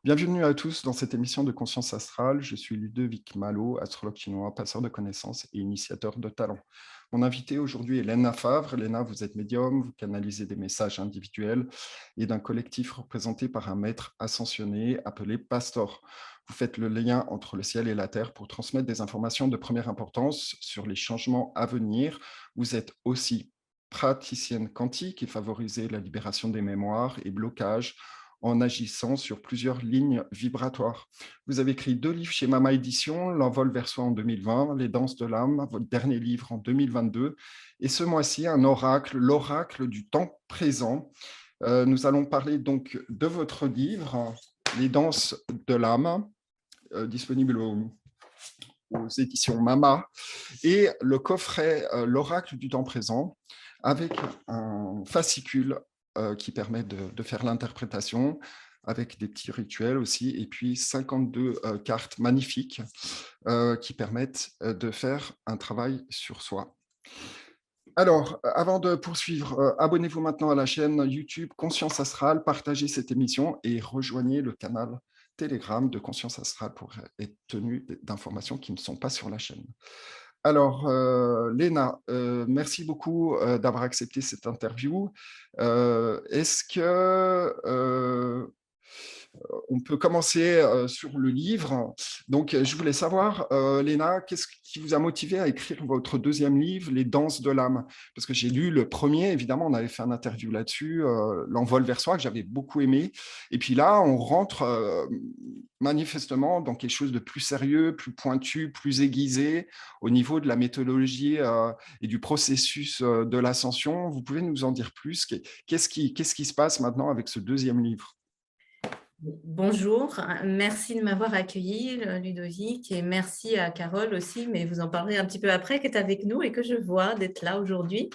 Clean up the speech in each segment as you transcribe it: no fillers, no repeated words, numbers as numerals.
Bienvenue à tous dans cette émission de Conscience Astrale. Je suis Ludovic Malo, astrologue chinois, passeur de connaissances et initiateur de talents. Mon invité aujourd'hui est Léna Favre. Léna, vous êtes médium, vous canalisez des messages individuels et d'un collectif représenté par un maître ascensionné appelé Pastor. Vous faites le lien entre le ciel et la terre pour transmettre des informations de première importance sur les changements à venir. Vous êtes aussi praticienne quantique et favorisez la libération des mémoires et blocages en agissant sur plusieurs lignes vibratoires. Vous avez écrit 2 livres chez Mama Édition, L'envol vers soi en 2020, Les danses de l'âme, votre dernier livre en 2022, et ce mois-ci, un oracle, l'oracle du temps présent. Nous allons parler donc de votre livre, Les danses de l'âme, disponible aux éditions Mama, et le coffret L'oracle du temps présent, avec un fascicule qui permet de faire l'interprétation, avec des petits rituels aussi, et puis 52 cartes magnifiques qui permettent de faire un travail sur soi. Alors, avant de poursuivre, abonnez-vous maintenant à la chaîne YouTube Conscience Astrale, partagez cette émission et rejoignez le canal Telegram de Conscience Astrale pour être tenu d'informations qui ne sont pas sur la chaîne. Alors, Léna, merci beaucoup d'avoir accepté cette interview. Est-ce que on peut commencer sur le livre. Donc, je voulais savoir, Léna, qu'est-ce qui vous a motivé à écrire votre deuxième livre, Les danses de l'âme? Parce que j'ai lu le premier, évidemment, on avait fait un interview là-dessus, L'envol vers soi, que j'avais beaucoup aimé. Et puis là, on rentre manifestement dans quelque chose de plus sérieux, plus pointu, plus aiguisé au niveau de la méthodologie et du processus de l'ascension. Vous pouvez nous en dire plus? Qu'est-ce qui se passe maintenant avec ce deuxième livre? Bonjour, merci de m'avoir accueilli, Ludovic, et merci à Carole aussi, mais vous en parlerez un petit peu après, qui est avec nous et que je vois d'être là aujourd'hui.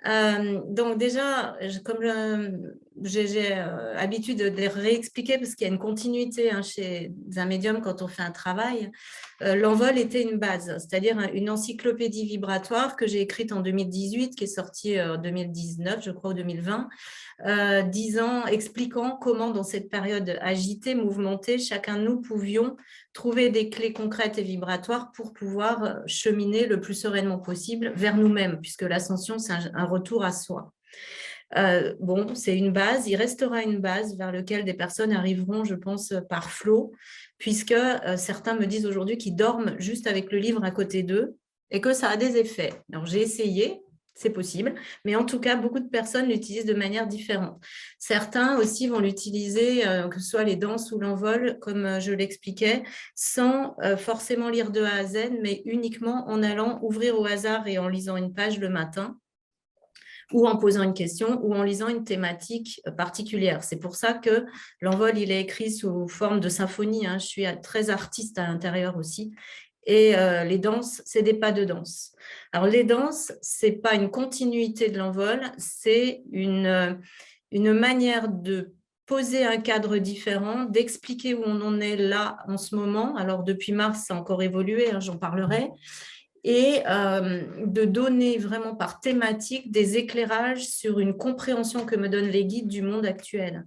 Donc déjà, comme j'ai habitude de les réexpliquer parce qu'il y a une continuité chez un médium quand on fait un travail, l'envol était une base, c'est-à-dire une encyclopédie vibratoire que j'ai écrite en 2018, qui est sortie en 2019, je crois, ou 2020, disant, expliquant comment dans cette période agitée, mouvementée, chacun de nous pouvions trouver des clés concrètes et vibratoires pour pouvoir cheminer le plus sereinement possible vers nous-mêmes, puisque l'ascension, c'est un retour à soi. Bon, c'est une base, il restera une base vers laquelle des personnes arriveront, je pense, par flot, puisque certains me disent aujourd'hui qu'ils dorment juste avec le livre à côté d'eux et que ça a des effets. Alors, j'ai essayé, c'est possible, mais en tout cas, beaucoup de personnes l'utilisent de manière différente. Certains aussi vont l'utiliser, que ce soit les danses ou l'envol, comme je l'expliquais, sans forcément lire de A à Z, mais uniquement en allant ouvrir au hasard et en lisant une page le matin, ou en posant une question, ou en lisant une thématique particulière. C'est pour ça que l'envol, il est écrit sous forme de symphonie. Je suis très artiste à l'intérieur aussi. Et les danses, c'est des pas de danse. Alors, les danses, ce n'est pas une continuité de l'envol, c'est une manière de poser un cadre différent, d'expliquer où on en est là en ce moment. Alors, depuis mars, ça a encore évolué, j'en parlerai, et de donner vraiment par thématique des éclairages sur une compréhension que me donnent les guides du monde actuel,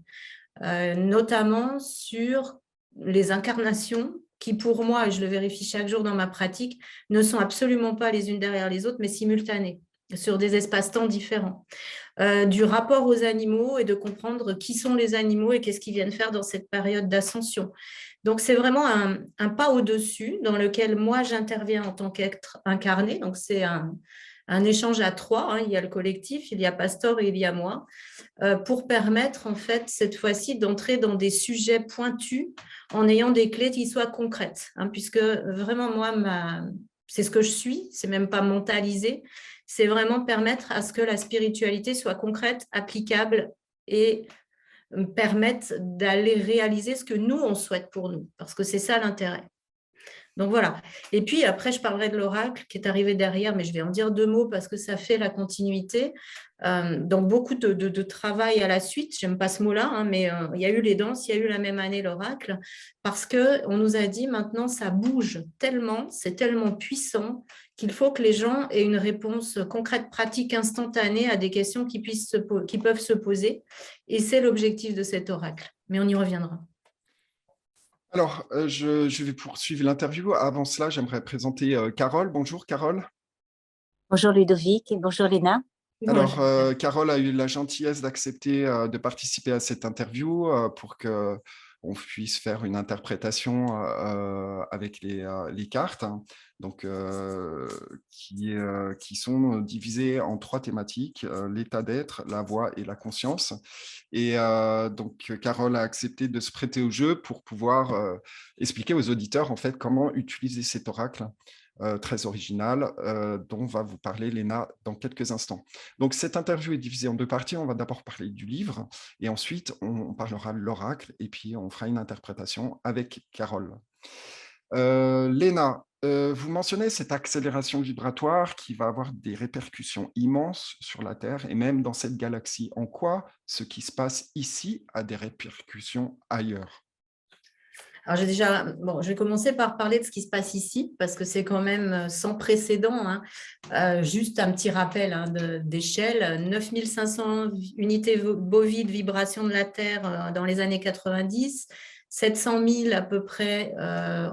notamment sur les incarnations qui, pour moi, et je le vérifie chaque jour dans ma pratique, ne sont absolument pas les unes derrière les autres, mais simultanées, sur des espaces-temps différents. Du rapport aux animaux et de comprendre qui sont les animaux et qu'est-ce qu'ils viennent faire dans cette période d'ascension. Donc, c'est vraiment un pas au-dessus dans lequel moi, j'interviens en tant qu'être incarné. Donc, c'est un échange à trois. Il y a le collectif, il y a Pastor et il y a moi, pour permettre, en fait, cette fois-ci, d'entrer dans des sujets pointus en ayant des clés qui soient concrètes. Puisque vraiment, moi, c'est ce que je suis, c'est même pas mentalisé, c'est vraiment permettre à ce que la spiritualité soit concrète, applicable et permette d'aller réaliser ce que nous, on souhaite pour nous, parce que c'est ça l'intérêt. Donc voilà. Et puis après, je parlerai de l'oracle qui est arrivé derrière, mais je vais en dire 2 mots parce que ça fait la continuité. Donc beaucoup de travail à la suite, j'aime pas ce mot-là, mais il y a eu les danses, il y a eu la même année l'oracle, parce qu'on nous a dit maintenant ça bouge tellement, c'est tellement puissant qu'il faut que les gens aient une réponse concrète, pratique, instantanée à des questions qui peuvent se poser. Et c'est l'objectif de cet oracle. Mais on y reviendra. Alors, je vais poursuivre l'interview. Avant cela, j'aimerais présenter Carole. Bonjour, Carole. Bonjour Ludovic et bonjour Léna. Alors, Bonjour. Carole a eu la gentillesse d'accepter de participer à cette interview pour que on puisse faire une interprétation avec les cartes, hein, donc, qui sont divisées en 3 thématiques, l'état d'être, la voix et la conscience. Et donc, Carole a accepté de se prêter au jeu pour pouvoir expliquer aux auditeurs en fait comment utiliser cet oracle très original dont va vous parler Léna dans quelques instants. Donc, cette interview est divisée en 2 parties. On va d'abord parler du livre et ensuite, on parlera de l'oracle et puis on fera une interprétation avec Carole. Léna, vous mentionnez cette accélération vibratoire qui va avoir des répercussions immenses sur la Terre et même dans cette galaxie. En quoi ce qui se passe ici a des répercussions ailleurs? Alors, je vais commencer par parler de ce qui se passe ici, parce que c'est quand même sans précédent, hein. Juste un petit rappel d'échelle, 9500 unités bovides vibration de la Terre dans les années 90, 700 000 à peu près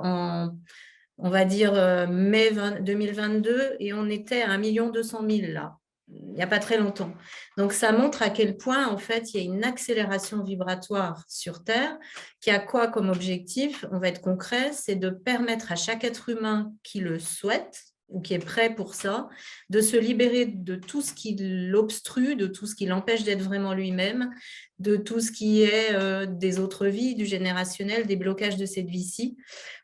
on va dire, mai 2022, et on était à 1 200 000 là, il n'y a pas très longtemps. Donc, ça montre à quel point, en fait, il y a une accélération vibratoire sur Terre qui a quoi comme objectif? On va être concret, c'est de permettre à chaque être humain qui le souhaite ou qui est prêt pour ça, de se libérer de tout ce qui l'obstrue, de tout ce qui l'empêche d'être vraiment lui-même, de tout ce qui est des autres vies, du générationnel, des blocages de cette vie-ci,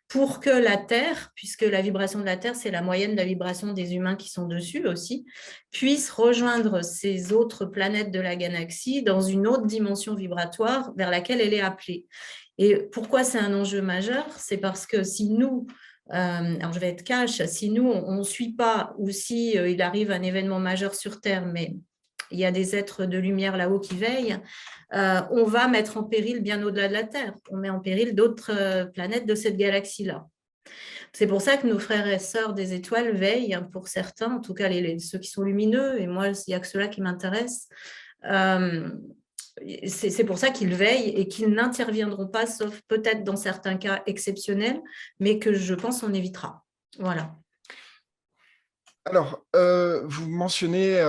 pour que la Terre, puisque la vibration de la Terre, c'est la moyenne de la vibration des humains qui sont dessus aussi, puisse rejoindre ces autres planètes de la galaxie dans une autre dimension vibratoire vers laquelle elle est appelée. Et pourquoi c'est un enjeu majeur? C'est parce que si nous, alors je vais être cash, si nous, on ne suit pas, ou si il arrive un événement majeur sur Terre, mais il y a des êtres de lumière là-haut qui veillent, on va mettre en péril bien au-delà de la Terre. On met en péril d'autres planètes de cette galaxie-là. C'est pour ça que nos frères et sœurs des étoiles veillent, hein, pour certains, en tout cas ceux qui sont lumineux, et moi, il n'y a que ceux-là qui m'intéressent. C'est pour ça qu'ils veillent et qu'ils n'interviendront pas, sauf peut-être dans certains cas exceptionnels, mais que je pense on évitera. Voilà. Alors, vous mentionnez,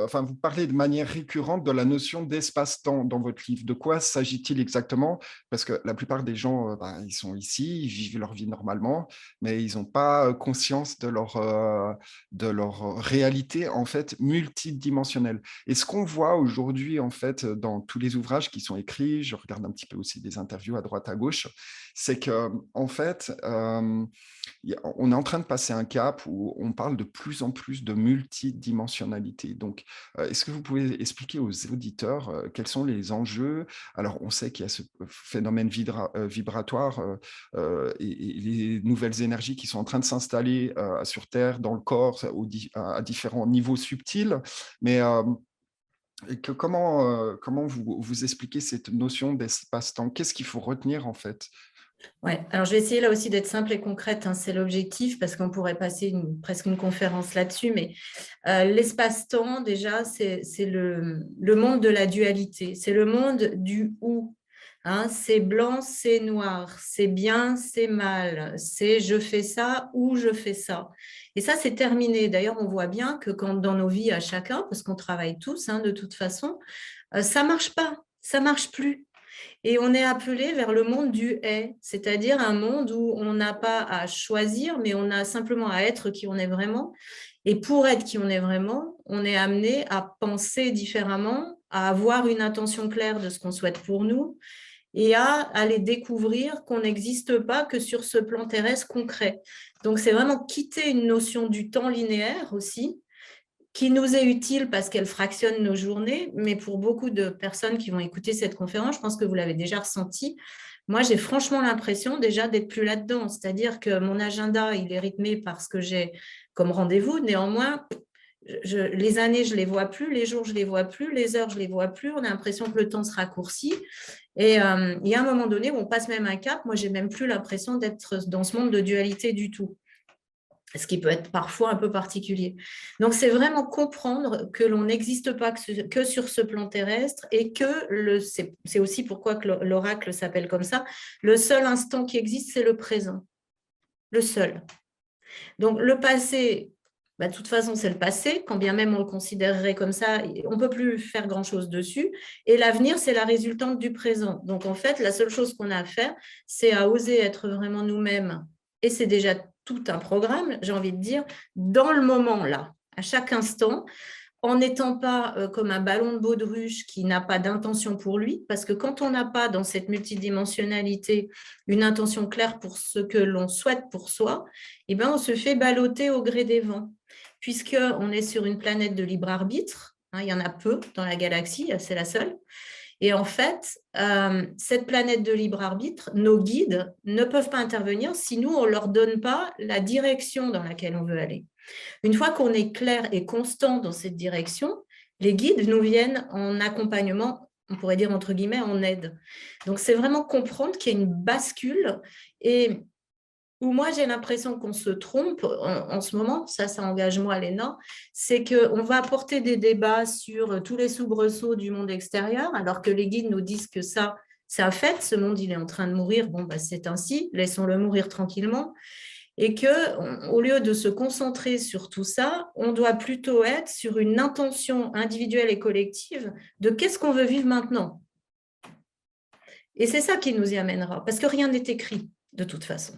enfin, vous parlez de manière récurrente de la notion d'espace-temps dans votre livre. De quoi s'agit-il exactement? Parce que la plupart des gens, ils sont ici, ils vivent leur vie normalement, mais ils n'ont pas conscience de leur réalité, en fait, multidimensionnelle. Et ce qu'on voit aujourd'hui, en fait, dans tous les ouvrages qui sont écrits, je regarde un petit peu aussi des interviews à droite, à gauche, c'est que, en fait, on est en train de passer un cap où on parle de plus en plus de multidimensionnalité. Donc, est-ce que vous pouvez expliquer aux auditeurs quels sont les enjeux? Alors, on sait qu'il y a ce phénomène vibratoire et les nouvelles énergies qui sont en train de s'installer sur Terre, dans le corps, à différents niveaux subtils. Mais comment vous expliquez cette notion d'espace-temps? Qu'est-ce qu'il faut retenir en fait? Ouais, alors je vais essayer là aussi d'être simple et concrète, hein, c'est l'objectif, parce qu'on pourrait passer presque une conférence là-dessus, mais l'espace-temps, déjà, c'est le monde de la dualité, c'est le monde du ou. Hein, c'est blanc, c'est noir, c'est bien, c'est mal, c'est je fais ça ou je fais ça. Et ça, c'est terminé. D'ailleurs, on voit bien que quand dans nos vies à chacun, parce qu'on travaille tous, hein, de toute façon, ça ne marche pas, ça ne marche plus. Et on est appelé vers le monde du est, c'est-à-dire un monde où on n'a pas à choisir, mais on a simplement à être qui on est vraiment. Et pour être qui on est vraiment, on est amené à penser différemment, à avoir une intention claire de ce qu'on souhaite pour nous et à aller découvrir qu'on n'existe pas que sur ce plan terrestre concret. Donc, c'est vraiment quitter une notion du temps linéaire aussi, qui nous est utile parce qu'elle fractionne nos journées, mais pour beaucoup de personnes qui vont écouter cette conférence, je pense que vous l'avez déjà ressenti, moi j'ai franchement l'impression déjà d'être plus là-dedans, c'est-à-dire que mon agenda, il est rythmé par ce que j'ai comme rendez-vous, néanmoins, les années, je ne les vois plus, les jours, je ne les vois plus, les heures, je ne les vois plus, on a l'impression que le temps se raccourcit, et il y a un moment donné où on passe même un cap, moi j'ai même plus l'impression d'être dans ce monde de dualité du tout. ce qui peut être parfois un peu particulier. Donc, c'est vraiment comprendre que l'on n'existe pas que sur ce plan terrestre et que c'est aussi pourquoi que l'oracle s'appelle comme ça. Le seul instant qui existe, c'est le présent. Le seul. Donc, le passé, de toute façon, c'est le passé, quand bien même on le considérerait comme ça, on ne peut plus faire grand-chose dessus. Et l'avenir, c'est la résultante du présent. Donc, en fait, la seule chose qu'on a à faire, c'est à oser être vraiment nous-mêmes. Et c'est déjà tout un programme, j'ai envie de dire, dans le moment, là, à chaque instant, en n'étant pas comme un ballon de baudruche qui n'a pas d'intention pour lui, parce que quand on n'a pas dans cette multidimensionnalité une intention claire pour ce que l'on souhaite pour soi, eh bien, on se fait balloter au gré des vents, puisqu'on est sur une planète de libre arbitre, il y en a peu dans la galaxie, c'est la seule. Et en fait, cette planète de libre arbitre, nos guides ne peuvent pas intervenir si nous, on ne leur donne pas la direction dans laquelle on veut aller. Une fois qu'on est clair et constant dans cette direction, les guides nous viennent en accompagnement, on pourrait dire entre guillemets en aide. Donc, c'est vraiment comprendre qu'il y a une bascule et où moi, j'ai l'impression qu'on se trompe en ce moment, ça engage moi, Léna, c'est qu'on va apporter des débats sur tous les soubresauts du monde extérieur, alors que les guides nous disent que ça, c'est un fait, ce monde, il est en train de mourir, c'est ainsi, laissons-le mourir tranquillement. Et qu'au lieu de se concentrer sur tout ça, on doit plutôt être sur une intention individuelle et collective de qu'est-ce qu'on veut vivre maintenant. Et c'est ça qui nous y amènera, parce que rien n'est écrit de toute façon.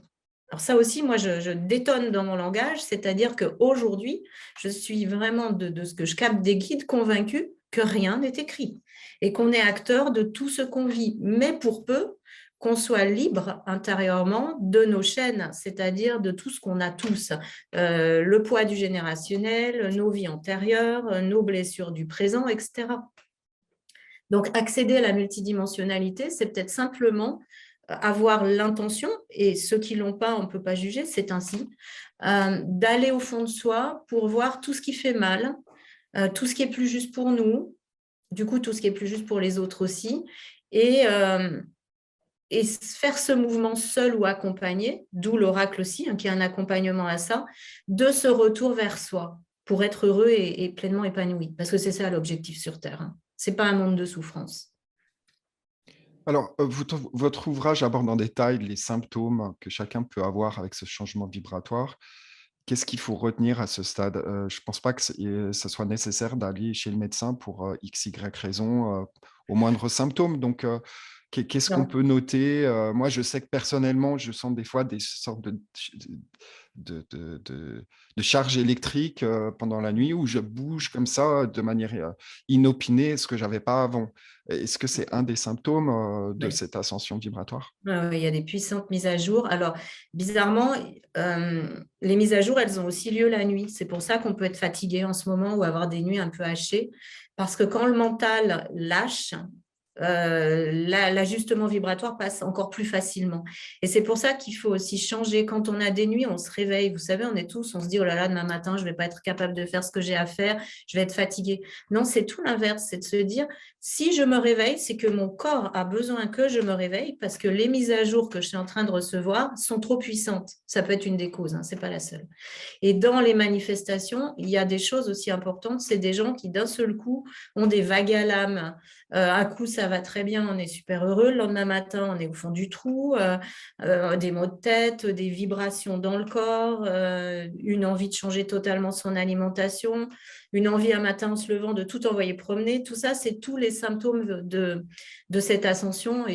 Alors ça aussi, moi, je détonne dans mon langage, c'est-à-dire qu'aujourd'hui, je suis vraiment, de ce que je capte des guides, convaincue que rien n'est écrit et qu'on est acteur de tout ce qu'on vit, mais pour peu qu'on soit libre intérieurement de nos chaînes, c'est-à-dire de tout ce qu'on a tous, le poids du générationnel, nos vies antérieures, nos blessures du présent, etc. Donc, accéder à la multidimensionnalité, c'est peut-être simplement avoir l'intention, et ceux qui ne l'ont pas, on ne peut pas juger, c'est ainsi, d'aller au fond de soi pour voir tout ce qui fait mal, tout ce qui est plus juste pour nous, du coup, tout ce qui est plus juste pour les autres aussi, et faire ce mouvement seul ou accompagné, d'où l'oracle aussi, qui est un accompagnement à ça, de ce retour vers soi, pour être heureux et pleinement épanoui, parce que c'est ça l'objectif sur Terre. Ce n'est pas un monde de souffrance. Alors, votre ouvrage aborde en détail les symptômes que chacun peut avoir avec ce changement vibratoire. Qu'est-ce qu'il faut retenir à ce stade? Je ne pense pas que ça soit nécessaire d'aller chez le médecin pour X, Y raison, au moindre symptôme. Donc, qu'est-ce qu'on peut noter? Moi, je sais que personnellement, je sens des fois des sortes de charges électriques pendant la nuit où je bouge comme ça de manière inopinée, ce que je n'avais pas avant. Est-ce que c'est un des symptômes de cette ascension vibratoire? Il y a des puissantes mises à jour. Alors, bizarrement, les mises à jour, elles ont aussi lieu la nuit. C'est pour ça qu'on peut être fatigué en ce moment ou avoir des nuits un peu hachées. Parce que quand le mental lâche, l'ajustement vibratoire passe encore plus facilement. Et c'est pour ça qu'il faut aussi changer. Quand on a des nuits, on se réveille. Vous savez, on se dit, oh là là, demain matin, je ne vais pas être capable de faire ce que j'ai à faire, je vais être fatigué. Non, c'est tout l'inverse. C'est de se dire, si je me réveille, c'est que mon corps a besoin que je me réveille parce que les mises à jour que je suis en train de recevoir sont trop puissantes. Ça peut être une des causes, ce n'est pas la seule. Et dans les manifestations, il y a des choses aussi importantes. C'est des gens qui, d'un seul coup, ont des vagues à l'âme. Un coup, ça va très bien, on est super heureux. Le lendemain matin, on est au fond du trou. Des maux de tête, des vibrations dans le corps, une envie de changer totalement son alimentation, une envie un matin en se levant de tout envoyer promener. Tout ça, c'est tous les symptômes de cette ascension.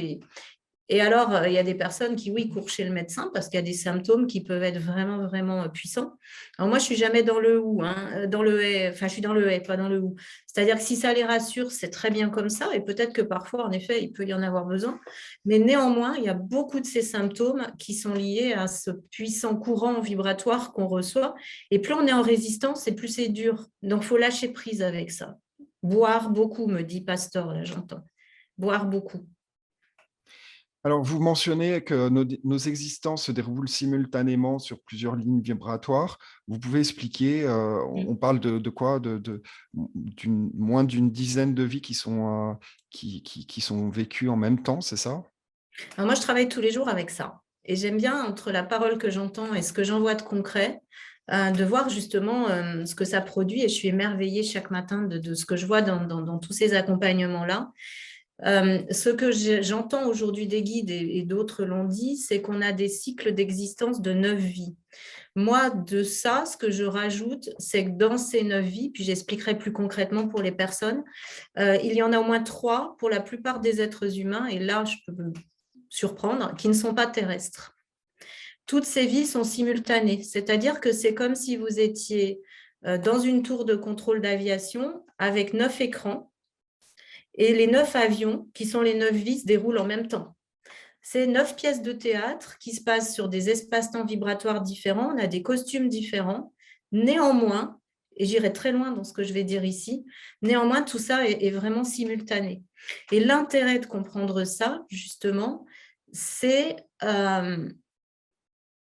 Et alors, il y a des personnes qui, oui, courent chez le médecin parce qu'il y a des symptômes qui peuvent être vraiment, vraiment puissants. Alors moi, je ne suis jamais dans le ou, dans le et, enfin, je suis dans le et, pas dans le ou. C'est-à-dire que si ça les rassure, c'est très bien comme ça. Et peut-être que parfois, en effet, il peut y en avoir besoin. Mais néanmoins, il y a beaucoup de ces symptômes qui sont liés à ce puissant courant vibratoire qu'on reçoit. Et plus on est en résistance, et plus c'est dur. Donc, il faut lâcher prise avec ça. Boire beaucoup, me dit Pasteur, là, j'entends. Boire beaucoup. Alors, vous mentionnez que nos existences se déroulent simultanément sur plusieurs lignes vibratoires. Vous pouvez expliquer, on parle de quoi? Moins d'une dizaine de vies qui sont vécues en même temps, c'est ça? Alors moi, je travaille tous les jours avec ça. Et j'aime bien, entre la parole que j'entends et ce que j'en vois de concret, de voir justement ce que ça produit. Et je suis émerveillée chaque matin de ce que je vois dans tous ces accompagnements-là. Ce que j'entends aujourd'hui des guides et d'autres l'ont dit, c'est qu'on a des cycles d'existence de 9 vies. Moi, de ça, ce que je rajoute, c'est que dans ces 9 vies, puis j'expliquerai plus concrètement pour les personnes, il y en a au moins 3 pour la plupart des êtres humains, et là, je peux me surprendre, qui ne sont pas terrestres. Toutes ces vies sont simultanées, c'est-à-dire que c'est comme si vous étiez dans une tour de contrôle d'aviation avec 9 écrans, et les 9 avions, qui sont les 9 vies, se déroulent en même temps. C'est 9 pièces de théâtre qui se passent sur des espaces-temps vibratoires différents, on a des costumes différents. Néanmoins, et j'irai très loin dans ce que je vais dire ici, néanmoins, tout ça est vraiment simultané. Et l'intérêt de comprendre ça, justement, c'est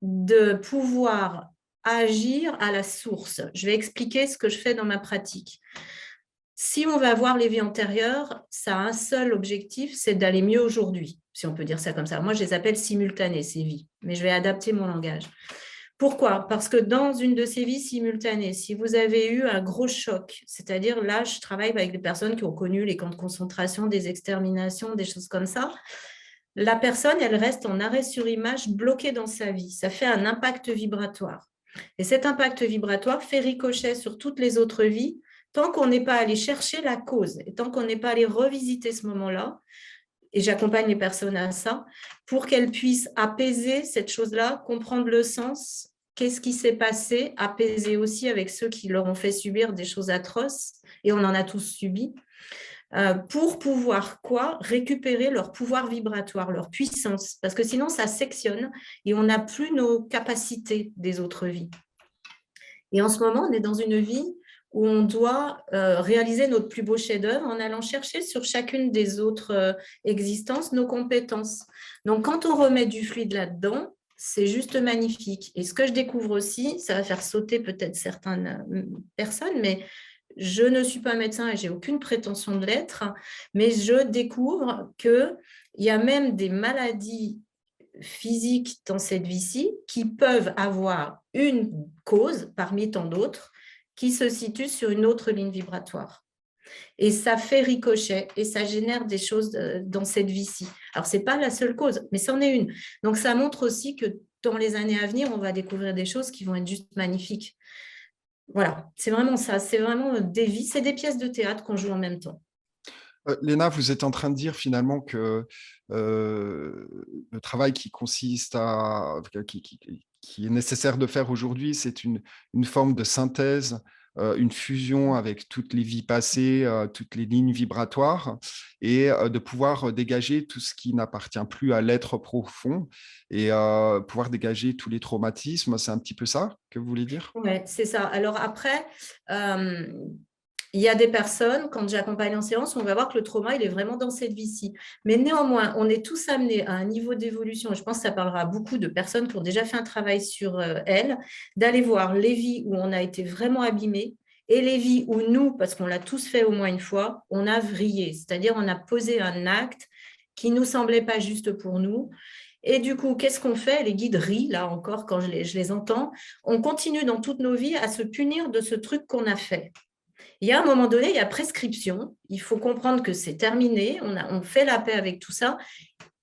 de pouvoir agir à la source. Je vais expliquer ce que je fais dans ma pratique. Si on va voir les vies antérieures, ça a un seul objectif, c'est d'aller mieux aujourd'hui, si on peut dire ça comme ça. Moi, je les appelle simultanées, ces vies, mais je vais adapter mon langage. Pourquoi? Parce que dans une de ces vies simultanées, si vous avez eu un gros choc, c'est-à-dire là, je travaille avec des personnes qui ont connu les camps de concentration, des exterminations, des choses comme ça, la personne, elle reste en arrêt sur image, bloquée dans sa vie. Ça fait un impact vibratoire. Et cet impact vibratoire fait ricochet sur toutes les autres vies, tant qu'on n'est pas allé chercher la cause et tant qu'on n'est pas allé revisiter ce moment-là, et j'accompagne les personnes à ça, pour qu'elles puissent apaiser cette chose-là, comprendre le sens, qu'est-ce qui s'est passé, apaiser aussi avec ceux qui leur ont fait subir des choses atroces, et on en a tous subi, pour pouvoir récupérer leur pouvoir vibratoire, leur puissance, parce que sinon ça sectionne et on n'a plus nos capacités des autres vies. Et en ce moment, on est dans une vie où on doit réaliser notre plus beau chef-d'œuvre en allant chercher sur chacune des autres existences nos compétences. Donc, quand on remet du fluide là-dedans, c'est juste magnifique. Et ce que je découvre aussi, ça va faire sauter peut-être certaines personnes, mais je ne suis pas médecin et j'ai aucune prétention de l'être, mais je découvre qu'il y a même des maladies physiques dans cette vie-ci qui peuvent avoir une cause parmi tant d'autres qui se situe sur une autre ligne vibratoire. Et ça fait ricochet et ça génère des choses dans cette vie-ci. Alors, ce n'est pas la seule cause, mais c'en est une. Donc, ça montre aussi que dans les années à venir, on va découvrir des choses qui vont être juste magnifiques. Voilà, c'est vraiment ça. C'est vraiment des vies, c'est des pièces de théâtre qu'on joue en même temps. Léna, vous êtes en train de dire finalement que le travail qui consiste qui est nécessaire de faire aujourd'hui, c'est une forme de synthèse, une fusion avec toutes les vies passées, toutes les lignes vibratoires, et de pouvoir dégager tout ce qui n'appartient plus à l'être profond et pouvoir dégager tous les traumatismes. C'est un petit peu ça que vous voulez dire? Oui, c'est ça. Alors après, il y a des personnes, quand j'accompagne en séance, on va voir que le trauma, il est vraiment dans cette vie-ci. Mais néanmoins, on est tous amenés à un niveau d'évolution, et je pense que ça parlera à beaucoup de personnes qui ont déjà fait un travail sur elles, d'aller voir les vies où on a été vraiment abîmés et les vies où nous, parce qu'on l'a tous fait au moins une fois, on a vrillé. C'est-à-dire, on a posé un acte qui ne nous semblait pas juste pour nous. Et du coup, qu'est-ce qu'on fait? Les guides rient, là encore, quand je les entends. On continue dans toutes nos vies à se punir de ce truc qu'on a fait. Il y a un moment donné, il y a prescription. Il faut comprendre que c'est terminé. On fait la paix avec tout ça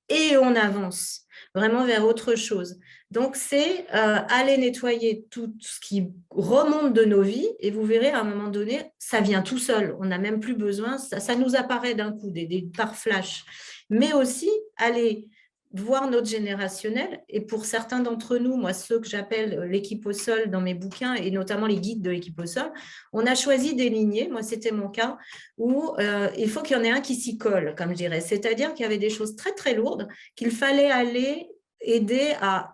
et on avance vraiment vers autre chose. Donc, c'est aller nettoyer tout ce qui remonte de nos vies et vous verrez, à un moment donné, ça vient tout seul. On n'a même plus besoin. Ça nous apparaît d'un coup, par flash. Mais aussi, aller voir notre générationnel. Et pour certains d'entre nous, moi, ceux que j'appelle l'équipe au sol dans mes bouquins, et notamment les guides de l'équipe au sol, on a choisi des lignées, moi c'était mon cas, où il faut qu'il y en ait un qui s'y colle, comme je dirais. C'est-à-dire qu'il y avait des choses très très lourdes qu'il fallait aller aider à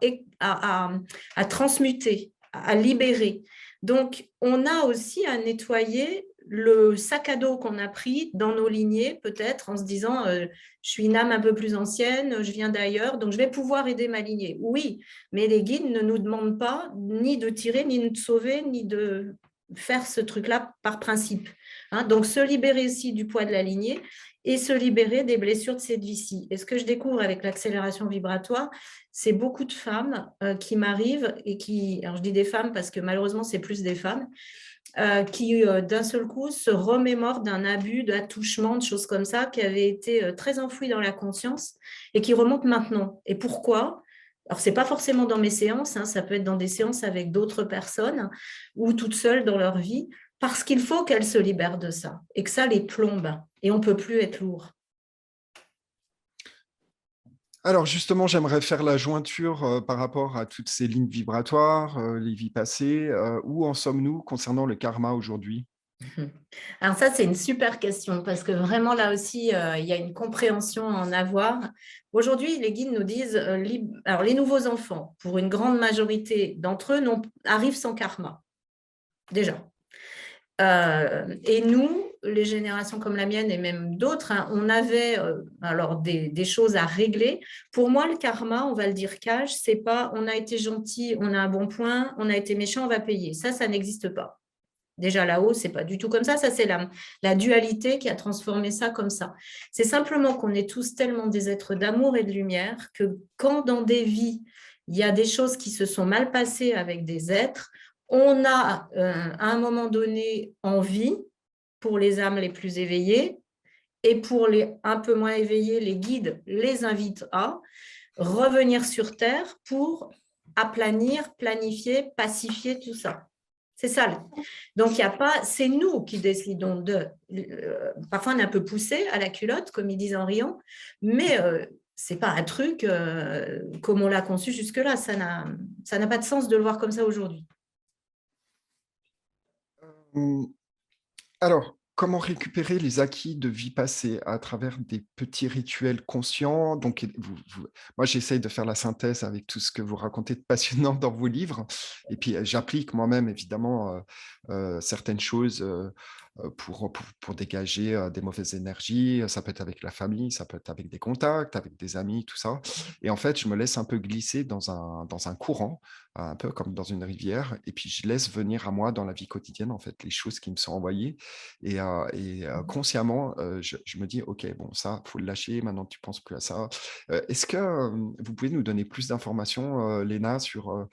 transmuter, à libérer. Donc, on a aussi à nettoyer le sac à dos qu'on a pris dans nos lignées, peut-être en se disant je suis une âme un peu plus ancienne, je viens d'ailleurs, donc je vais pouvoir aider ma lignée. Oui, mais les guides ne nous demandent pas ni de tirer, ni de sauver, ni de faire ce truc-là par principe. hein. Donc, se libérer aussi du poids de la lignée et se libérer des blessures de cette vie-ci. Et ce que je découvre avec l'accélération vibratoire, c'est beaucoup de femmes qui m'arrivent et qui, alors je dis des femmes parce que malheureusement, c'est plus des femmes, qui d'un seul coup se remémorent d'un abus, d'attouchement, de choses comme ça, qui avaient été très enfouies dans la conscience et qui remontent maintenant. Et pourquoi ? Alors, ce n'est pas forcément dans mes séances, hein, ça peut être dans des séances avec d'autres personnes ou toutes seules dans leur vie, parce qu'il faut qu'elles se libèrent de ça et que ça les plombe et on ne peut plus être lourd. Alors justement, j'aimerais faire la jointure par rapport à toutes ces lignes vibratoires, les vies passées. Où en sommes-nous concernant le karma aujourd'hui ? Alors ça, c'est une super question parce que vraiment là aussi, il y a une compréhension à en avoir. Aujourd'hui, les guides nous disent, alors les nouveaux enfants, pour une grande majorité d'entre eux, arrivent sans karma, déjà. Et nous, les générations comme la mienne et même d'autres, hein, on avait alors des choses à régler. Pour moi, le karma, on va le dire cash, c'est pas on a été gentil, on a un bon point, on a été méchant, on va payer. Ça n'existe pas. Déjà là-haut, c'est pas du tout comme ça. Ça, c'est la dualité qui a transformé ça comme ça. C'est simplement qu'on est tous tellement des êtres d'amour et de lumière que quand dans des vies, il y a des choses qui se sont mal passées avec des êtres, on a à un moment donné envie, pour les âmes les plus éveillées, et pour les un peu moins éveillés, les guides les invitent à revenir sur Terre pour aplanir, planifier, pacifier tout ça. C'est ça. Donc, il n'y a pas, c'est nous qui décidons de. Parfois, on est un peu poussé à la culotte, comme ils disent en riant, mais ce n'est pas un truc comme on l'a conçu jusque-là. Ça n'a pas de sens de le voir comme ça aujourd'hui. Alors, comment récupérer les acquis de vie passée à travers des petits rituels conscients ? Donc, moi, j'essaye de faire la synthèse avec tout ce que vous racontez de passionnant dans vos livres. Et puis, j'applique moi-même, évidemment, certaines choses pour dégager des mauvaises énergies. Ça peut être avec la famille, ça peut être avec des contacts, avec des amis, tout ça. Et en fait, je me laisse un peu glisser dans un courant, un peu comme dans une rivière. Et puis, je laisse venir à moi dans la vie quotidienne, en fait, les choses qui me sont envoyées. Et consciemment, je me dis, OK, bon, ça, il faut le lâcher, maintenant tu ne penses plus à ça. Est-ce que vous pouvez nous donner plus d'informations, Léna, sur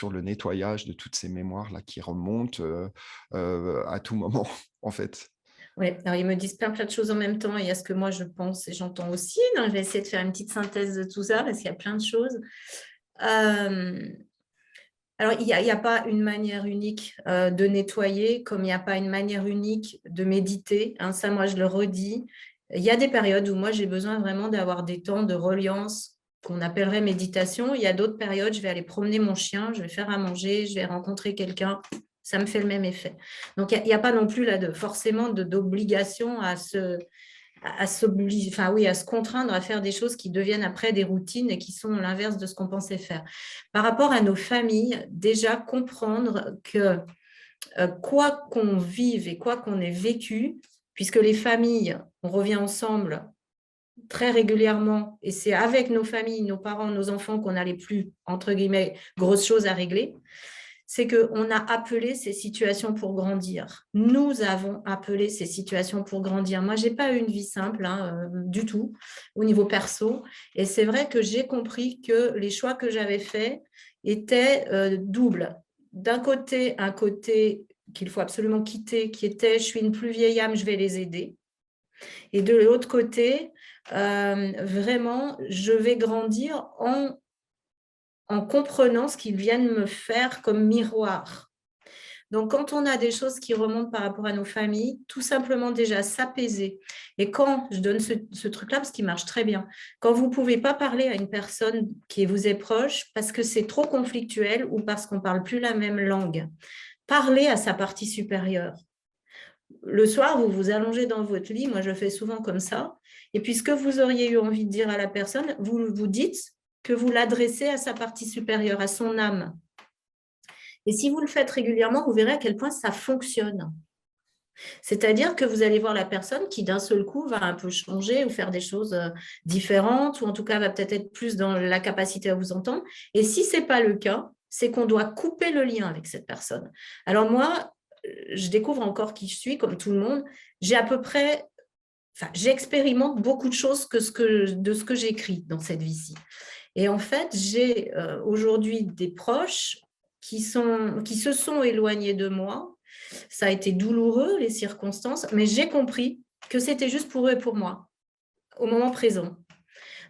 le nettoyage de toutes ces mémoires-là qui remontent à tout moment, en fait ? Oui, alors ils me disent plein de choses en même temps. Il y a ce que moi je pense et j'entends aussi. Donc, je vais essayer de faire une petite synthèse de tout ça parce qu'il y a plein de choses. Alors, il n'y a pas une manière unique de nettoyer, comme il n'y a pas une manière unique de méditer. Hein, ça, moi, je le redis. Il y a des périodes où moi, j'ai besoin vraiment d'avoir des temps de reliance qu'on appellerait méditation. Il y a d'autres périodes, je vais aller promener mon chien, je vais faire à manger, je vais rencontrer quelqu'un. Ça me fait le même effet. Donc, il n'y a pas non plus là forcément d'obligation à se contraindre à faire des choses qui deviennent après des routines et qui sont l'inverse de ce qu'on pensait faire. Par rapport à nos familles, déjà comprendre que quoi qu'on vive et quoi qu'on ait vécu, puisque les familles, on revient ensemble très régulièrement, et c'est avec nos familles, nos parents, nos enfants qu'on a les plus, entre guillemets, grosses choses à régler, c'est qu'on a appelé ces situations pour grandir. Nous avons appelé ces situations pour grandir. Moi, je n'ai pas eu une vie simple du tout au niveau perso. Et c'est vrai que j'ai compris que les choix que j'avais faits étaient doubles. D'un côté, un côté qu'il faut absolument quitter, qui était « je suis une plus vieille âme, je vais les aider ». Et de l'autre côté, vraiment, je vais grandir en comprenant ce qu'ils viennent me faire comme miroir. Donc, quand on a des choses qui remontent par rapport à nos familles, tout simplement déjà s'apaiser. Et quand je donne ce truc-là, parce qu'il marche très bien, quand vous ne pouvez pas parler à une personne qui vous est proche parce que c'est trop conflictuel ou parce qu'on ne parle plus la même langue, parlez à sa partie supérieure. Le soir, vous vous allongez dans votre lit, moi je fais souvent comme ça, et puis ce que vous auriez eu envie de dire à la personne, vous vous dites que vous l'adressez à sa partie supérieure, à son âme. Et si vous le faites régulièrement, vous verrez à quel point ça fonctionne. C'est-à-dire que vous allez voir la personne qui d'un seul coup va un peu changer ou faire des choses différentes, ou en tout cas va peut-être être plus dans la capacité à vous entendre. Et si ce n'est pas le cas, c'est qu'on doit couper le lien avec cette personne. Alors moi, je découvre encore qui je suis, comme tout le monde. J'ai à peu près, j'expérimente beaucoup de choses de ce que j'écris dans cette vie-ci. Et en fait, j'ai aujourd'hui des proches qui se sont éloignés de moi. Ça a été douloureux, les circonstances, mais j'ai compris que c'était juste pour eux et pour moi, au moment présent.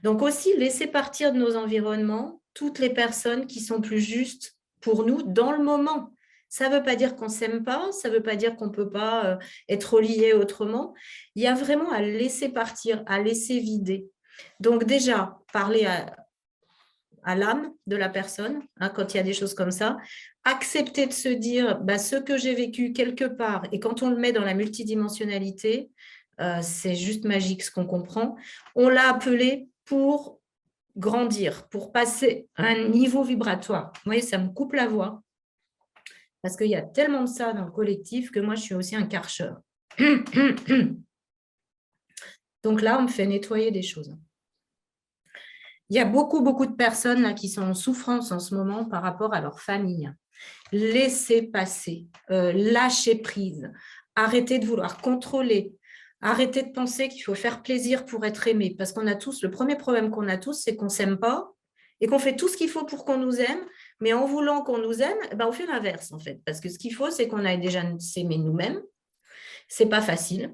Donc aussi, laisser partir de nos environnements toutes les personnes qui sont plus justes pour nous dans le moment. Ça ne veut pas dire qu'on ne s'aime pas, ça ne veut pas dire qu'on ne peut pas être lié autrement. Il y a vraiment à laisser partir, à laisser vider. Donc déjà, parler à l'âme de la personne, hein, quand il y a des choses comme ça, accepter de se dire ce que j'ai vécu quelque part, et quand on le met dans la multidimensionnalité, c'est juste magique ce qu'on comprend. On l'a appelé pour grandir, pour passer à un niveau vibratoire. Vous voyez, ça me coupe la voix, parce qu'il y a tellement de ça dans le collectif que moi, je suis aussi un karcheur. Donc là, on me fait nettoyer des choses. Il y a beaucoup de personnes là, qui sont en souffrance en ce moment par rapport à leur famille. Laissez passer, lâcher prise, arrêtez de vouloir contrôler, arrêtez de penser qu'il faut faire plaisir pour être aimé, parce qu'on a tous, le premier problème qu'on a tous, c'est qu'on ne s'aime pas et qu'on fait tout ce qu'il faut pour qu'on nous aime, mais en voulant qu'on nous aime, on fait l'inverse en fait, parce que ce qu'il faut, c'est qu'on aille déjà s'aimer nous-mêmes, c'est pas facile,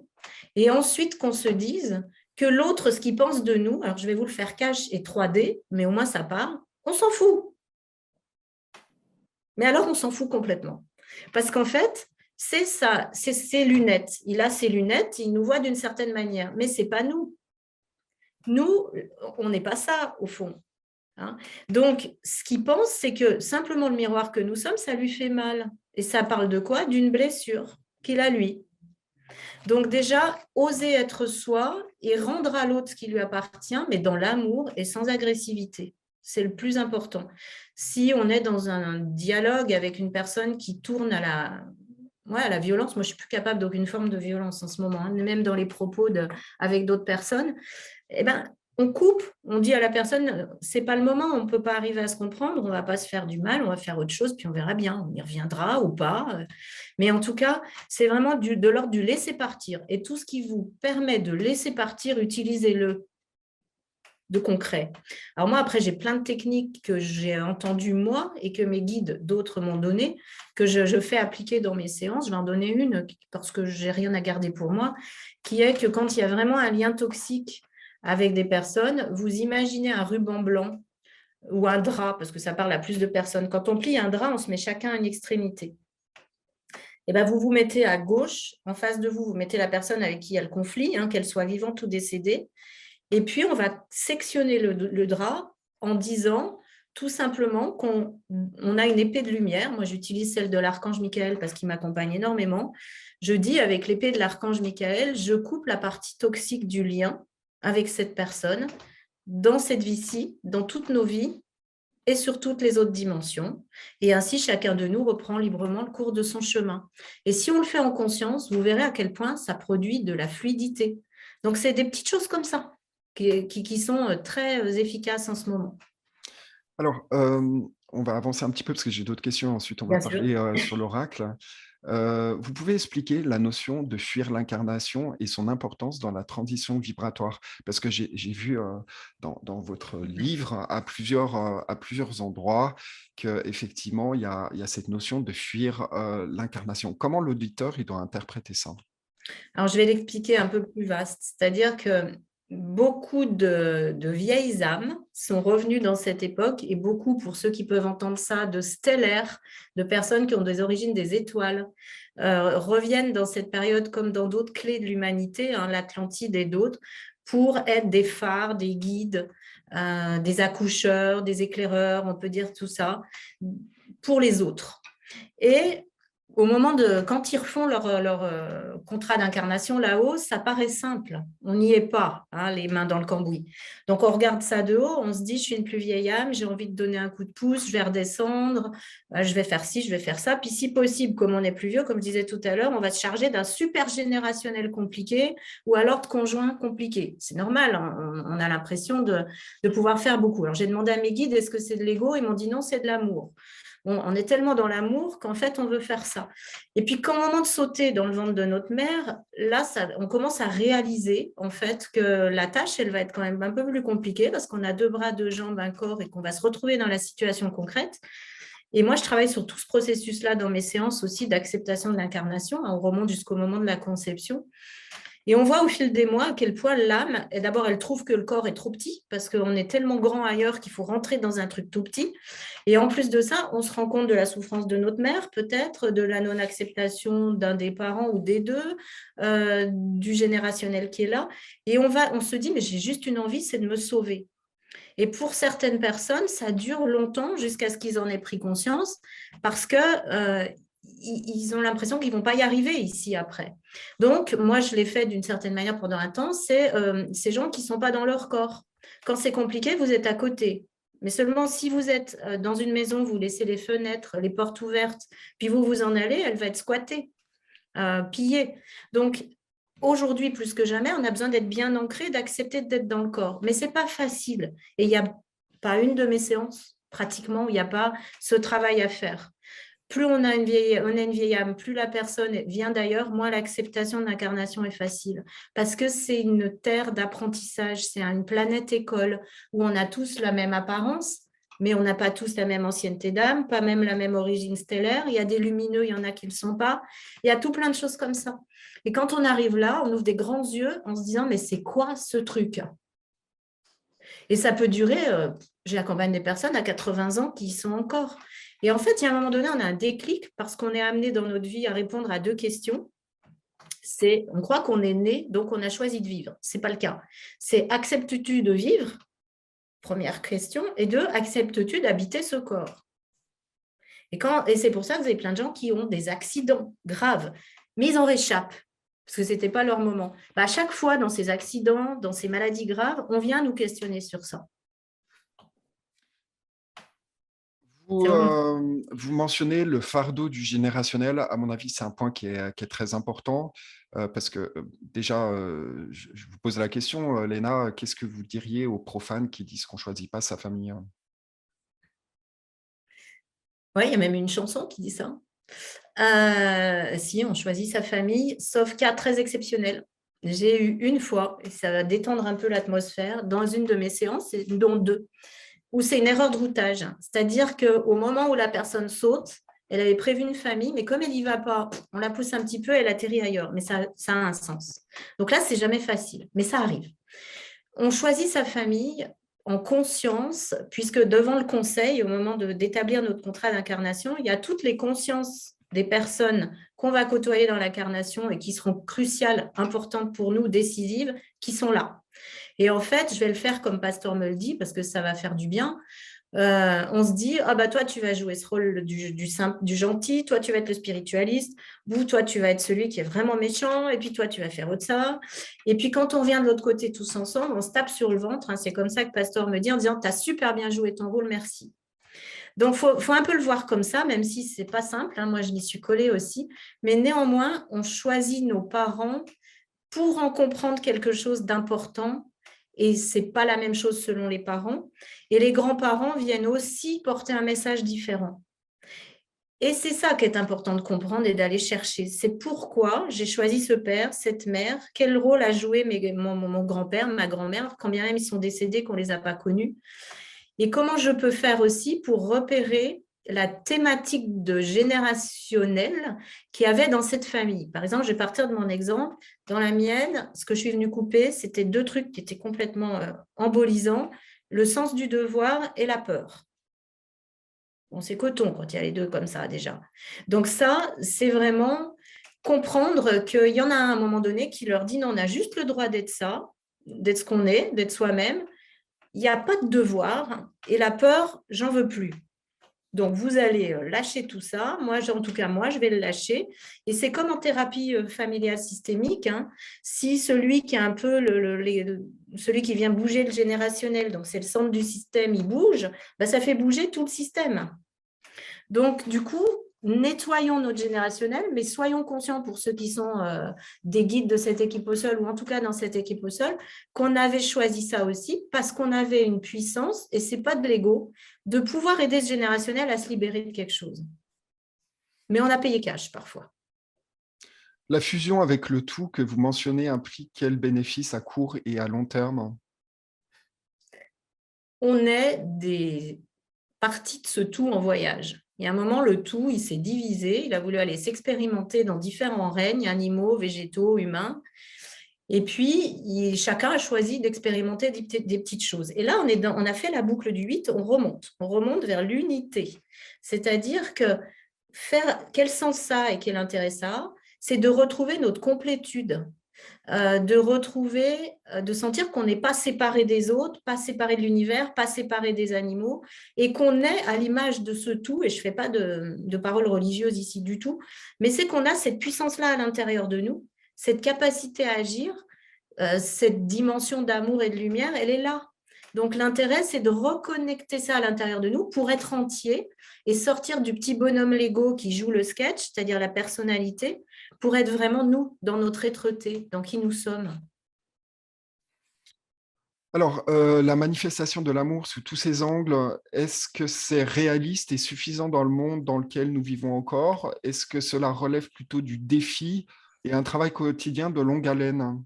et ensuite qu'on se dise que l'autre, ce qu'il pense de nous, alors je vais vous le faire cash et 3D, mais au moins ça parle, on s'en fout. Mais alors, on s'en fout complètement. Parce qu'en fait, c'est ça, c'est ses lunettes. Il a ses lunettes, il nous voit d'une certaine manière, mais ce n'est pas nous. Nous, on n'est pas ça, au fond. Hein. Donc, ce qu'il pense, c'est que simplement le miroir que nous sommes, ça lui fait mal. Et ça parle de quoi? D'une blessure qu'il a lui. Donc déjà, oser être soi et rendre à l'autre ce qui lui appartient, mais dans l'amour et sans agressivité. C'est le plus important. Si on est dans un dialogue avec une personne qui tourne à la violence, moi je ne suis plus capable d'aucune forme de violence en ce moment, hein, même dans les propos avec d'autres personnes, on coupe, on dit à la personne, c'est pas le moment, on ne peut pas arriver à se comprendre, on ne va pas se faire du mal, on va faire autre chose, puis on verra bien, on y reviendra ou pas. Mais en tout cas, c'est vraiment de l'ordre du laisser partir. Et tout ce qui vous permet de laisser partir, utilisez-le de concret. Alors moi, après, j'ai plein de techniques que j'ai entendues moi et que mes guides, d'autres m'ont donné, que je fais appliquer dans mes séances. Je vais en donner une parce que je n'ai rien à garder pour moi, qui est que quand il y a vraiment un lien toxique avec des personnes, vous imaginez un ruban blanc ou un drap, parce que ça parle à plus de personnes. Quand on plie un drap, on se met chacun à une extrémité. Et vous vous mettez à gauche, en face de vous, vous mettez la personne avec qui il y a le conflit, hein, qu'elle soit vivante ou décédée. Et puis, on va sectionner le drap en disant tout simplement qu'on a une épée de lumière. Moi, j'utilise celle de l'archange Michael parce qu'il m'accompagne énormément. Je dis avec l'épée de l'archange Michael, je coupe la partie toxique du lien avec cette personne dans cette vie-ci, dans toutes nos vies et sur toutes les autres dimensions. Et ainsi, chacun de nous reprend librement le cours de son chemin. Et si on le fait en conscience, vous verrez à quel point ça produit de la fluidité. Donc, c'est des petites choses comme ça qui sont très efficaces en ce moment. Alors, on va avancer un petit peu parce que j'ai d'autres questions. Ensuite, on va parler sur l'oracle. Vous pouvez expliquer la notion de fuir l'incarnation et son importance dans la transition vibratoire? Parce que j'ai vu dans votre livre à plusieurs endroits qu'effectivement, il y a cette notion de fuir l'incarnation. Comment l'auditeur il doit interpréter ça? Alors, je vais l'expliquer un peu plus vaste. C'est-à-dire que beaucoup de vieilles âmes sont revenues dans cette époque et beaucoup, pour ceux qui peuvent entendre ça, de stellaires, de personnes qui ont des origines des étoiles, reviennent dans cette période comme dans d'autres clés de l'humanité, hein, l'Atlantide et d'autres, pour être des phares, des guides, des accoucheurs, des éclaireurs, on peut dire tout ça, pour les autres. Et au moment quand ils refont leur contrat d'incarnation là-haut, ça paraît simple. On n'y est pas, hein, les mains dans le cambouis. Donc, on regarde ça de haut, on se dit, je suis une plus vieille âme, j'ai envie de donner un coup de pouce, je vais redescendre, je vais faire ci, je vais faire ça. Puis, si possible, comme on est plus vieux, comme je disais tout à l'heure, on va se charger d'un super générationnel compliqué ou alors de conjoint compliqué. C'est normal, on a l'impression de pouvoir faire beaucoup. Alors, j'ai demandé à mes guides, est-ce que c'est de l'ego? Ils m'ont dit non, c'est de l'amour. On est tellement dans l'amour qu'en fait, on veut faire ça. Et puis, quand au moment de sauter dans le ventre de notre mère, là, on commence à réaliser en fait que la tâche, elle va être quand même un peu plus compliquée parce qu'on a 2 bras, 2 jambes, un corps et qu'on va se retrouver dans la situation concrète. Et moi, je travaille sur tout ce processus-là dans mes séances aussi d'acceptation de l'incarnation. On remonte jusqu'au moment de la conception. Et on voit au fil des mois à quel point l'âme, d'abord, elle trouve que le corps est trop petit parce qu'on est tellement grand ailleurs qu'il faut rentrer dans un truc tout petit. Et en plus de ça, on se rend compte de la souffrance de notre mère, peut-être, de la non-acceptation d'un des parents ou des deux, du générationnel qui est là. Et on se dit, mais j'ai juste une envie, c'est de me sauver. Et pour certaines personnes, ça dure longtemps jusqu'à ce qu'ils en aient pris conscience parce que ils ont l'impression qu'ils ne vont pas y arriver ici après. Donc, moi, je l'ai fait d'une certaine manière pendant un temps, c'est ces gens qui ne sont pas dans leur corps. Quand c'est compliqué, vous êtes à côté. Mais seulement si vous êtes dans une maison, vous laissez les fenêtres, les portes ouvertes, puis vous en allez, elle va être squattée, pillée. Donc, aujourd'hui, plus que jamais, on a besoin d'être bien ancré, d'accepter d'être dans le corps. Mais ce n'est pas facile. Et il n'y a pas une de mes séances, pratiquement, où il n'y a pas ce travail à faire. Plus on a une vieille âme, plus la personne vient d'ailleurs, moins l'acceptation de l'incarnation est facile. Parce que c'est une terre d'apprentissage, c'est une planète école où on a tous la même apparence, mais on n'a pas tous la même ancienneté d'âme, pas même la même origine stellaire. Il y a des lumineux, il y en a qui ne le sont pas. Il y a tout plein de choses comme ça. Et quand on arrive là, on ouvre des grands yeux en se disant, mais c'est quoi ce truc ? Et ça peut durer, j'accompagne des personnes à 80 ans qui y sont encore. Et en fait, il y a un moment donné, on a un déclic parce qu'on est amené dans notre vie à répondre à 2 questions. C'est, on croit qu'on est né, donc on a choisi de vivre. Ce n'est pas le cas. C'est, acceptes-tu de vivre ? Première question. Et 2, acceptes-tu d'habiter ce corps ? Et c'est pour ça que vous avez plein de gens qui ont des accidents graves, mais ils en réchappent parce que ce n'était pas leur moment. À chaque fois, dans ces accidents, dans ces maladies graves, on vient nous questionner sur ça. Vous mentionnez le fardeau du générationnel. À mon avis, c'est un point qui est très important parce que déjà, je vous pose la question, Léna, qu'est-ce que vous diriez aux profanes qui disent qu'on ne choisit pas sa famille ? Oui, il y a même une chanson qui dit ça. Si, on choisit sa famille, sauf cas très exceptionnel. J'ai eu une fois, et ça va détendre un peu l'atmosphère, dans une de mes séances, dont 2, où c'est une erreur de routage. C'est-à-dire qu'au moment où la personne saute, elle avait prévu une famille, mais comme elle n'y va pas, on la pousse un petit peu, elle atterrit ailleurs. Mais ça a un sens. Donc là, c'est jamais facile, mais ça arrive. On choisit sa famille en conscience, puisque devant le conseil, au moment d'établir notre contrat d'incarnation, il y a toutes les consciences des personnes qu'on va côtoyer dans l'incarnation et qui seront cruciales, importantes pour nous, décisives, qui sont là. Et en fait, je vais le faire comme Pasteur me le dit, parce que ça va faire du bien. On se dit, ah bah toi, tu vas jouer ce rôle du gentil, toi, tu vas être le spiritualiste, toi, tu vas être celui qui est vraiment méchant, et puis toi, tu vas faire autre ça. Et puis, quand on vient de l'autre côté tous ensemble, on se tape sur le ventre. C'est comme ça que Pasteur me dit, en disant, tu as super bien joué ton rôle, merci. Donc, il faut un peu le voir comme ça, même si ce n'est pas simple. Moi, je m'y suis collée aussi. Mais néanmoins, on choisit nos parents pour en comprendre quelque chose d'important. Et ce n'est pas la même chose selon les parents. Et les grands-parents viennent aussi porter un message différent. Et c'est ça qui est important de comprendre et d'aller chercher. C'est pourquoi j'ai choisi ce père, cette mère, quel rôle a joué mon grand-père, ma grand-mère, quand bien même ils sont décédés, qu'on ne les a pas connus. Et comment je peux faire aussi pour repérer la thématique de générationnelle qu'il y avait dans cette famille. Par exemple, je vais partir de mon exemple. Dans la mienne, ce que je suis venue couper, c'était 2 trucs qui étaient complètement embolisants, le sens du devoir et la peur. Bon, c'est coton quand il y a les 2 comme ça déjà. Donc ça, c'est vraiment comprendre qu'il y en a un moment donné qui leur dit non, on a juste le droit d'être ça, d'être ce qu'on est, d'être soi-même. Il n'y a pas de devoir et la peur, j'en veux plus. Donc, vous allez lâcher tout ça. Moi, je vais le lâcher. Et c'est comme en thérapie familiale systémique. Si celui qui est un peu celui qui vient bouger le générationnel, donc c'est le centre du système, il bouge, ça fait bouger tout le système. Donc, du coup, nettoyons notre générationnel, mais soyons conscients pour ceux qui sont des guides de cette équipe au sol, ou en tout cas dans cette équipe au sol, qu'on avait choisi ça aussi parce qu'on avait une puissance, et ce n'est pas de l'ego, de pouvoir aider ce générationnel à se libérer de quelque chose. Mais on a payé cash parfois. La fusion avec le tout que vous mentionnez implique quels bénéfices à court et à long terme? On est des parties de ce tout en voyage. Il y a un moment, le tout, il s'est divisé, il a voulu aller s'expérimenter dans différents règnes, animaux, végétaux, humains. Et puis, chacun a choisi d'expérimenter des petites choses. Et là, on a fait la boucle du 8, on remonte vers l'unité. C'est-à-dire que quel sens ça a et quel intérêt ça a, c'est de retrouver notre complétude, de sentir qu'on n'est pas séparé des autres, pas séparé de l'univers, pas séparé des animaux, et qu'on est à l'image de ce tout, et je ne fais pas de paroles religieuses ici du tout, mais c'est qu'on a cette puissance-là à l'intérieur de nous, cette capacité à agir, cette dimension d'amour et de lumière, elle est là. Donc l'intérêt, c'est de reconnecter ça à l'intérieur de nous pour être entier et sortir du petit bonhomme Lego qui joue le sketch, c'est-à-dire la personnalité, pour être vraiment nous, dans notre êtreté, dans qui nous sommes. Alors, la manifestation de l'amour sous tous ses angles, est-ce que c'est réaliste et suffisant dans le monde dans lequel nous vivons encore? Est-ce que cela relève plutôt du défi et un travail quotidien de longue haleine?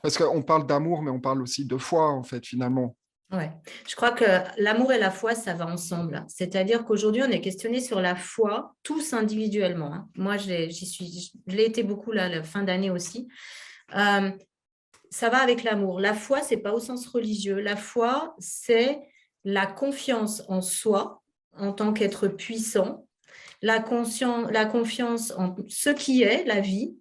Parce qu'on parle d'amour, mais on parle aussi de foi, en fait, finalement. Ouais. Je crois que l'amour et la foi, ça va ensemble. C'est-à-dire qu'aujourd'hui, on est questionné sur la foi, tous individuellement, hein. Moi, je l'ai été beaucoup là, la fin d'année aussi. Ça va avec l'amour. La foi, ce n'est pas au sens religieux. La foi, c'est la confiance en soi en tant qu'être puissant, la confiance en ce qui est la vie,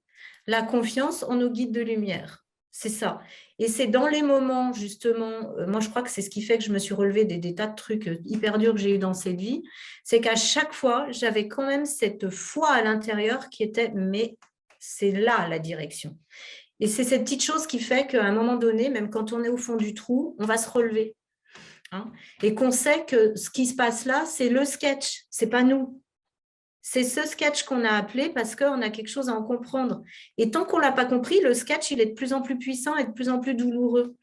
la confiance en nos guides de lumière. C'est ça. Et c'est dans les moments, justement, moi je crois que c'est ce qui fait que je me suis relevée des tas de trucs hyper durs que j'ai eu dans cette vie, c'est qu'à chaque fois, j'avais quand même cette foi à l'intérieur qui était, mais c'est là la direction. Et c'est cette petite chose qui fait qu'à un moment donné, même quand on est au fond du trou, on va se relever. Hein, et qu'on sait que ce qui se passe là, c'est le sketch, c'est pas nous. C'est ce sketch qu'on a appelé parce qu'on a quelque chose à en comprendre. Et tant qu'on ne l'a pas compris, le sketch, il est de plus en plus puissant et de plus en plus douloureux.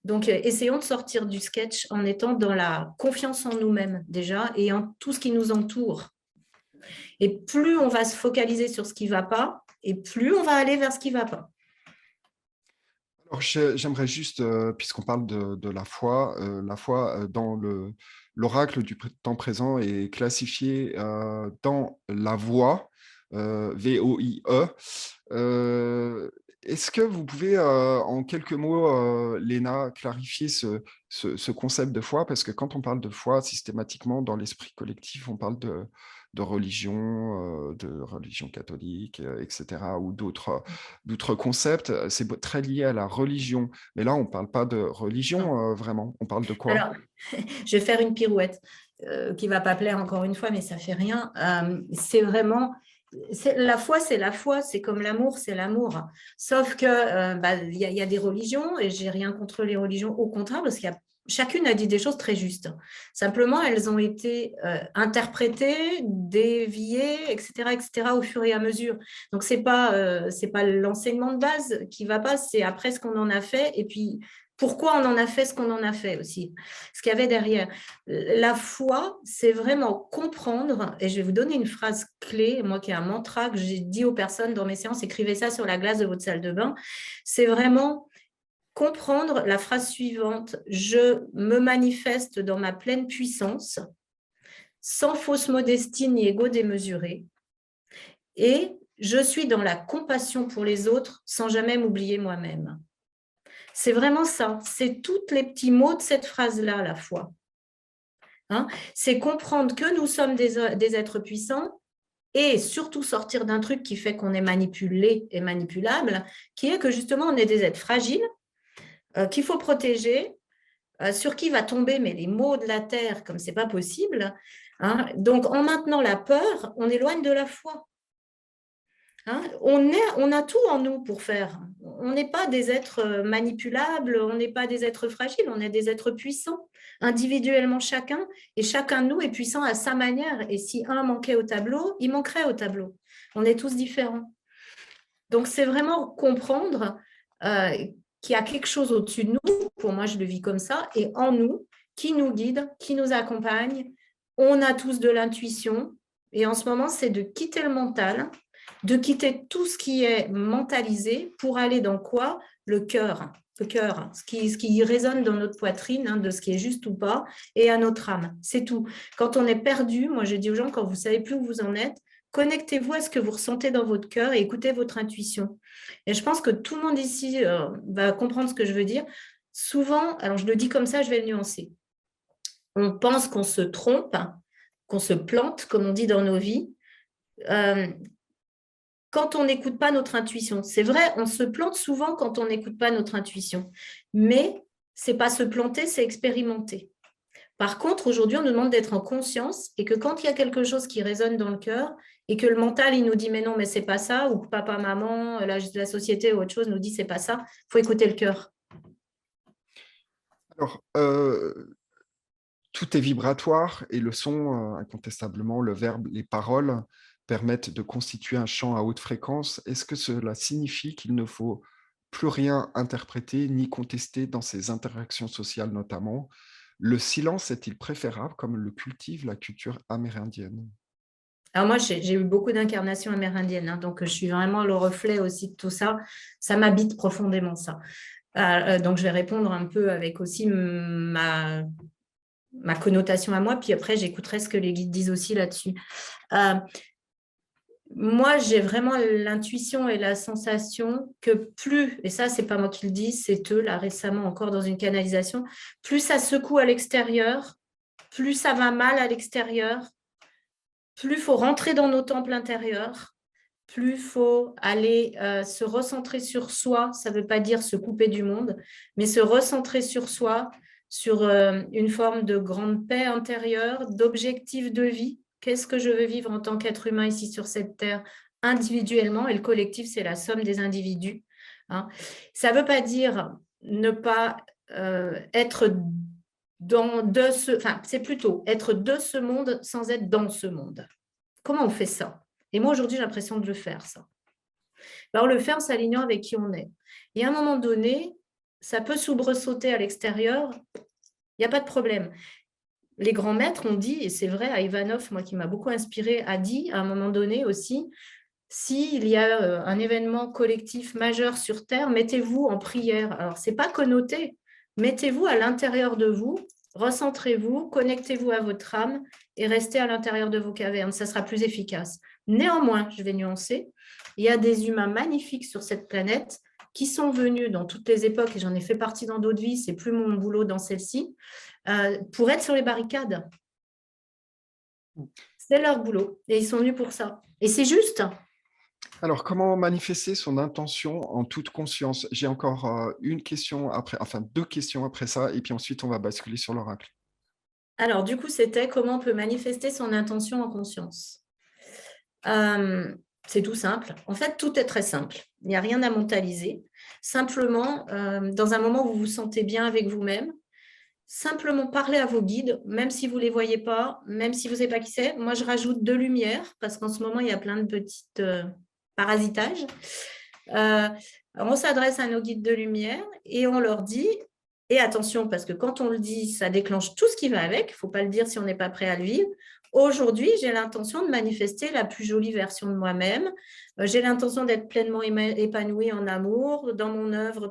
Donc, essayons de sortir du sketch en étant dans la confiance en nous-mêmes déjà et en tout ce qui nous entoure. Et plus on va se focaliser sur ce qui ne va pas, et plus on va aller vers ce qui ne va pas. Alors, j'aimerais juste, puisqu'on parle de la foi dans l'oracle du temps présent est classifié dans la voie, V-O-I-E. Est-ce que vous pouvez, en quelques mots, Léna, clarifier ce concept de foi? Parce que quand on parle de foi, systématiquement, dans l'esprit collectif, on parle de religion catholique, etc., ou d'autres concepts. C'est très lié à la religion. Mais là, on ne parle pas de religion, vraiment. On parle de quoi? Alors, je vais faire une pirouette qui ne va pas plaire encore une fois, mais ça ne fait rien. C'est vraiment... La foi, c'est la foi, c'est comme l'amour, c'est l'amour. Sauf que y a des religions, et j'ai rien contre les religions, au contraire, parce qu'il y a chacune a dit des choses très justes. Simplement, elles ont été interprétées, déviées, etc., au fur et à mesure. Donc, c'est pas l'enseignement de base qui va pas, c'est après ce qu'on en a fait, et puis pourquoi on en a fait ce qu'on en a fait aussi, ce qu'il y avait derrière. La foi, c'est vraiment comprendre, et je vais vous donner une phrase clé, moi qui ai un mantra que j'ai dit aux personnes dans mes séances, écrivez ça sur la glace de votre salle de bain, c'est vraiment comprendre la phrase suivante, je me manifeste dans ma pleine puissance, sans fausse modestie ni ego démesuré, et je suis dans la compassion pour les autres sans jamais m'oublier moi-même. C'est vraiment ça, c'est tous les petits mots de cette phrase-là, la foi. Hein, c'est comprendre que nous sommes des êtres puissants et surtout sortir d'un truc qui fait qu'on est manipulé et manipulable, qui est que justement on est des êtres fragiles, qu'il faut protéger, sur qui va tomber mais les maux de la terre comme c'est pas possible. Hein. Donc en maintenant la peur, on éloigne de la foi. Hein, on a tout en nous pour faire. On n'est pas des êtres manipulables, on n'est pas des êtres fragiles, on est des êtres puissants, individuellement chacun, et chacun de nous est puissant à sa manière. Et si un manquait au tableau, il manquerait au tableau. On est tous différents. Donc, c'est vraiment comprendre qu'il y a quelque chose au-dessus de nous, pour moi je le vis comme ça, et en nous, qui nous guide, qui nous accompagne. On a tous de l'intuition, et en ce moment, c'est de quitter le mental, de quitter tout ce qui est mentalisé pour aller dans quoi? Le cœur, ce qui résonne dans notre poitrine, hein, de ce qui est juste ou pas, et à notre âme, c'est tout. Quand on est perdu, moi je dis aux gens, quand vous ne savez plus où vous en êtes, connectez-vous à ce que vous ressentez dans votre cœur et écoutez votre intuition. Et je pense que tout le monde ici va comprendre ce que je veux dire. Souvent, alors je le dis comme ça, je vais le nuancer. On pense qu'on se trompe, qu'on se plante, comme on dit dans nos vies, quand on n'écoute pas notre intuition. C'est vrai, on se plante souvent quand on n'écoute pas notre intuition. Mais ce n'est pas se planter, c'est expérimenter. Par contre, aujourd'hui, on nous demande d'être en conscience et que quand il y a quelque chose qui résonne dans le cœur et que le mental, il nous dit « mais non, mais c'est pas ça » ou que papa, maman, la société ou autre chose nous dit « c'est pas ça », il faut écouter le cœur. Alors, tout est vibratoire et le son, incontestablement, le verbe, les paroles permettent de constituer un champ à haute fréquence. Est-ce que cela signifie qu'il ne faut plus rien interpréter ni contester dans ces interactions sociales notamment? Le silence est-il préférable comme le cultive la culture amérindienne? Alors moi, j'ai eu beaucoup d'incarnations amérindiennes, hein, donc je suis vraiment le reflet aussi de tout ça. Ça m'habite profondément, ça. Donc, je vais répondre un peu avec aussi ma connotation à moi, puis après, j'écouterai ce que les guides disent aussi là-dessus. Moi, j'ai vraiment l'intuition et la sensation que plus, et ça, c'est pas moi qui le dis, c'est eux, là, récemment, encore dans une canalisation, plus ça secoue à l'extérieur, plus ça va mal à l'extérieur, plus il faut rentrer dans nos temples intérieurs, plus il faut aller se recentrer sur soi. Ça ne veut pas dire se couper du monde, mais se recentrer sur soi, sur une forme de grande paix intérieure, d'objectif de vie. Qu'est-ce que je veux vivre en tant qu'être humain ici sur cette terre individuellement? Et le collectif, c'est la somme des individus. Hein. Ça ne veut pas dire ne pas être c'est plutôt être de ce monde sans être dans ce monde. Comment on fait ça? Et moi, aujourd'hui, j'ai l'impression de le faire, ça. Alors, on le fait en s'alignant avec qui on est. Et à un moment donné, ça peut soubresauter à l'extérieur, il n'y a pas de problème. Les grands maîtres ont dit, et c'est vrai, Ivanov, moi qui m'a beaucoup inspiré, a dit à un moment donné aussi, s'il y a un événement collectif majeur sur Terre, mettez-vous en prière. Alors, ce n'est pas connoté. Mettez-vous à l'intérieur de vous, recentrez-vous, connectez-vous à votre âme et restez à l'intérieur de vos cavernes. Ça sera plus efficace. Néanmoins, je vais nuancer, il y a des humains magnifiques sur cette planète qui sont venus dans toutes les époques, et j'en ai fait partie dans d'autres vies, c'est plus mon boulot dans celle-ci, pour être sur les barricades. C'est leur boulot et ils sont venus pour ça. Et c'est juste. Alors, comment manifester son intention en toute conscience? J'ai encore une question après, enfin 2 questions après ça, et puis ensuite on va basculer sur l'oracle. Alors, du coup, c'était comment on peut manifester son intention en conscience. C'est tout simple. En fait, tout est très simple. Il n'y a rien à mentaliser. Simplement, dans un moment où vous vous sentez bien avec vous-même, simplement parler à vos guides, même si vous ne les voyez pas, même si vous ne savez pas qui c'est. Moi, je rajoute de lumière parce qu'en ce moment, il y a plein de petits parasitages. On s'adresse à nos guides de lumière et on leur dit, et attention, parce que quand on le dit, ça déclenche tout ce qui va avec. Il ne faut pas le dire si on n'est pas prêt à le vivre. Aujourd'hui, j'ai l'intention de manifester la plus jolie version de moi-même. J'ai l'intention d'être pleinement épanouie en amour, dans mon œuvre,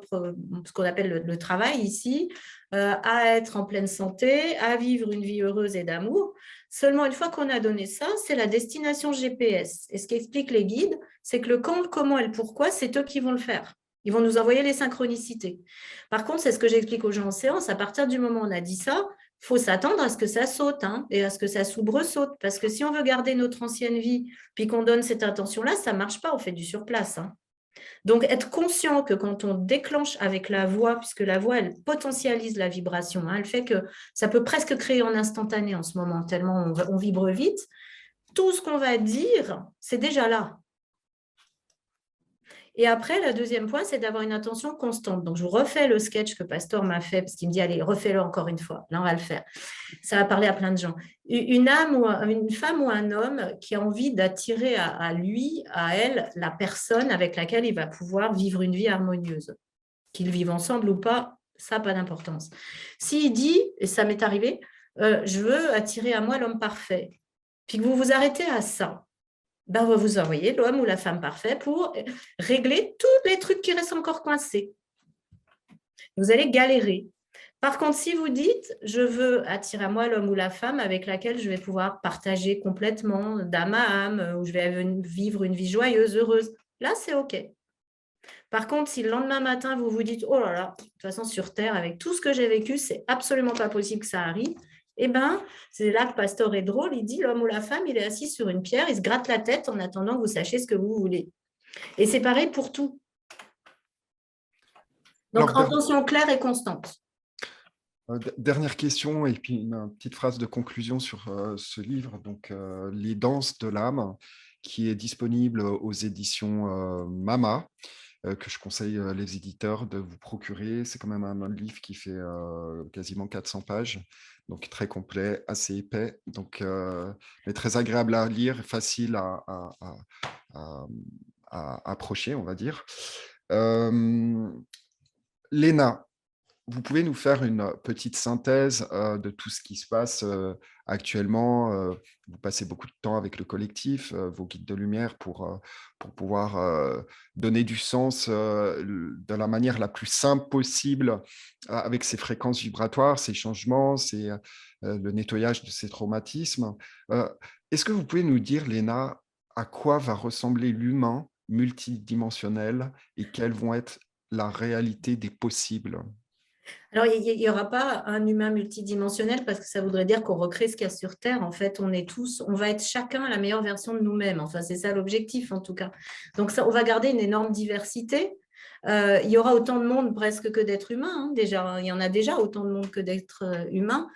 ce qu'on appelle le travail ici, à être en pleine santé, à vivre une vie heureuse et d'amour. Seulement, une fois qu'on a donné ça, c'est la destination GPS. Et ce qu'expliquent les guides, c'est que le quand, le comment et le pourquoi, c'est eux qui vont le faire. Ils vont nous envoyer les synchronicités. Par contre, c'est ce que j'explique aux gens en séance, à partir du moment où on a dit ça, il faut s'attendre à ce que ça saute et à ce que ça soubresaute. Parce que si on veut garder notre ancienne vie, puis qu'on donne cette intention-là, ça ne marche pas, on fait du surplace. Donc, être conscient que quand on déclenche avec la voix, puisque la voix, elle potentialise la vibration, elle fait que ça peut presque créer en instantané en ce moment, tellement on vibre vite, tout ce qu'on va dire, c'est déjà là. Et après, le deuxième point, c'est d'avoir une attention constante. Donc, je vous refais le sketch que Pasteur m'a fait, parce qu'il me dit, allez, refais-le encore une fois. Là, on va le faire. Ça va parler à plein de gens. Une femme ou un homme qui a envie d'attirer à lui, à elle, la personne avec laquelle il va pouvoir vivre une vie harmonieuse. Qu'ils vivent ensemble ou pas, ça n'a pas d'importance. S'il dit, et ça m'est arrivé, je veux attirer à moi l'homme parfait, puis que vous vous arrêtez à ça, ben, on va vous envoyer l'homme ou la femme parfait pour régler tous les trucs qui restent encore coincés. Vous allez galérer. Par contre, si vous dites, je veux attirer à moi l'homme ou la femme avec laquelle je vais pouvoir partager complètement d'âme à âme, où je vais vivre une vie joyeuse, heureuse, là, c'est OK. Par contre, si le lendemain matin, vous vous dites, oh là là, de toute façon, sur Terre, avec tout ce que j'ai vécu, c'est absolument pas possible que ça arrive, eh bien, c'est là que Pasteur est drôle, il dit, l'homme ou la femme, il est assis sur une pierre, il se gratte la tête en attendant que vous sachiez ce que vous voulez. Et c'est pareil pour tout. Donc, intention claire et constante. Dernière question et puis une petite phrase de conclusion sur ce livre, donc Les danses de l'âme, qui est disponible aux éditions Mama, que je conseille les éditeurs de vous procurer. C'est quand même un livre qui fait quasiment 400 pages, donc très complet, assez épais, donc, mais très agréable à lire, facile à approcher, on va dire. Léna, vous pouvez nous faire une petite synthèse de tout ce qui se passe actuellement. Vous passez beaucoup de temps avec le collectif, vos guides de lumière, pour pouvoir donner du sens de la manière la plus simple possible avec ces fréquences vibratoires, ces changements, le nettoyage de ces traumatismes. Est-ce que vous pouvez nous dire, Léna, à quoi va ressembler l'humain multidimensionnel et quelles vont être la réalité des possibles? Alors, il n'y aura pas un humain multidimensionnel parce que ça voudrait dire qu'on recrée ce qu'il y a sur Terre. En fait, on va être chacun la meilleure version de nous-mêmes. Enfin, c'est ça l'objectif en tout cas. Donc, ça, on va garder une énorme diversité. Il y aura autant de monde presque que d'êtres humains. Hein, déjà, il y en a déjà autant de monde que d'êtres humains.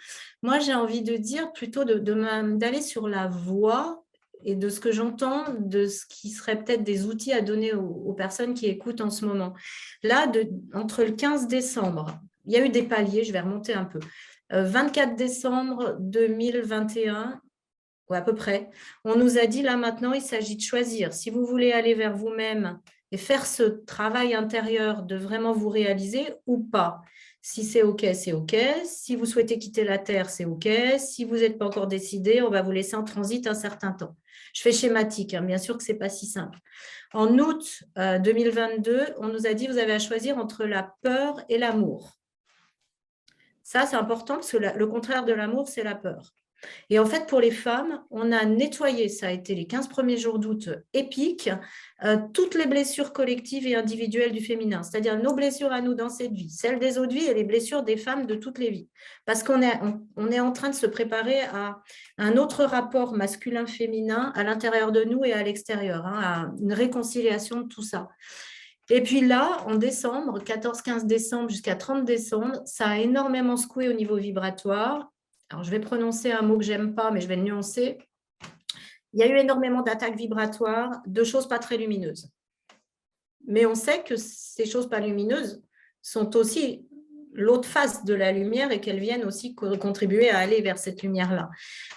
Moi, j'ai envie de dire plutôt d'aller sur la voie et de ce que j'entends, de ce qui serait peut-être des outils à donner aux personnes qui écoutent en ce moment. Là, entre le 15 décembre, il y a eu des paliers, je vais remonter un peu. 24 décembre 2021, ou à peu près, on nous a dit là maintenant, il s'agit de choisir. Si vous voulez aller vers vous-même et faire ce travail intérieur de vraiment vous réaliser ou pas. Si c'est OK, c'est OK. Si vous souhaitez quitter la Terre, c'est OK. Si vous n'êtes pas encore décidé, on va vous laisser en transit un certain temps. Je fais schématique, hein, bien sûr que ce n'est pas si simple. En août 2022, on nous a dit vous avez à choisir entre la peur et l'amour. Ça, c'est important parce que le contraire de l'amour, c'est la peur. Et en fait, pour les femmes, on a nettoyé, ça a été les 15 premiers jours d'août épiques, toutes les blessures collectives et individuelles du féminin, c'est-à-dire nos blessures à nous dans cette vie, celles des autres vies et les blessures des femmes de toutes les vies. Parce qu'on est en train de se préparer à un autre rapport masculin-féminin à l'intérieur de nous et à l'extérieur, hein, à une réconciliation de tout ça. Et puis là, en décembre, 14-15 décembre jusqu'à 30 décembre, ça a énormément secoué au niveau vibratoire. Alors, je vais prononcer un mot que j'aime pas, mais je vais le nuancer. Il y a eu énormément d'attaques vibratoires, de choses pas très lumineuses. Mais on sait que ces choses pas lumineuses sont aussi l'autre face de la lumière et qu'elles viennent aussi contribuer à aller vers cette lumière-là.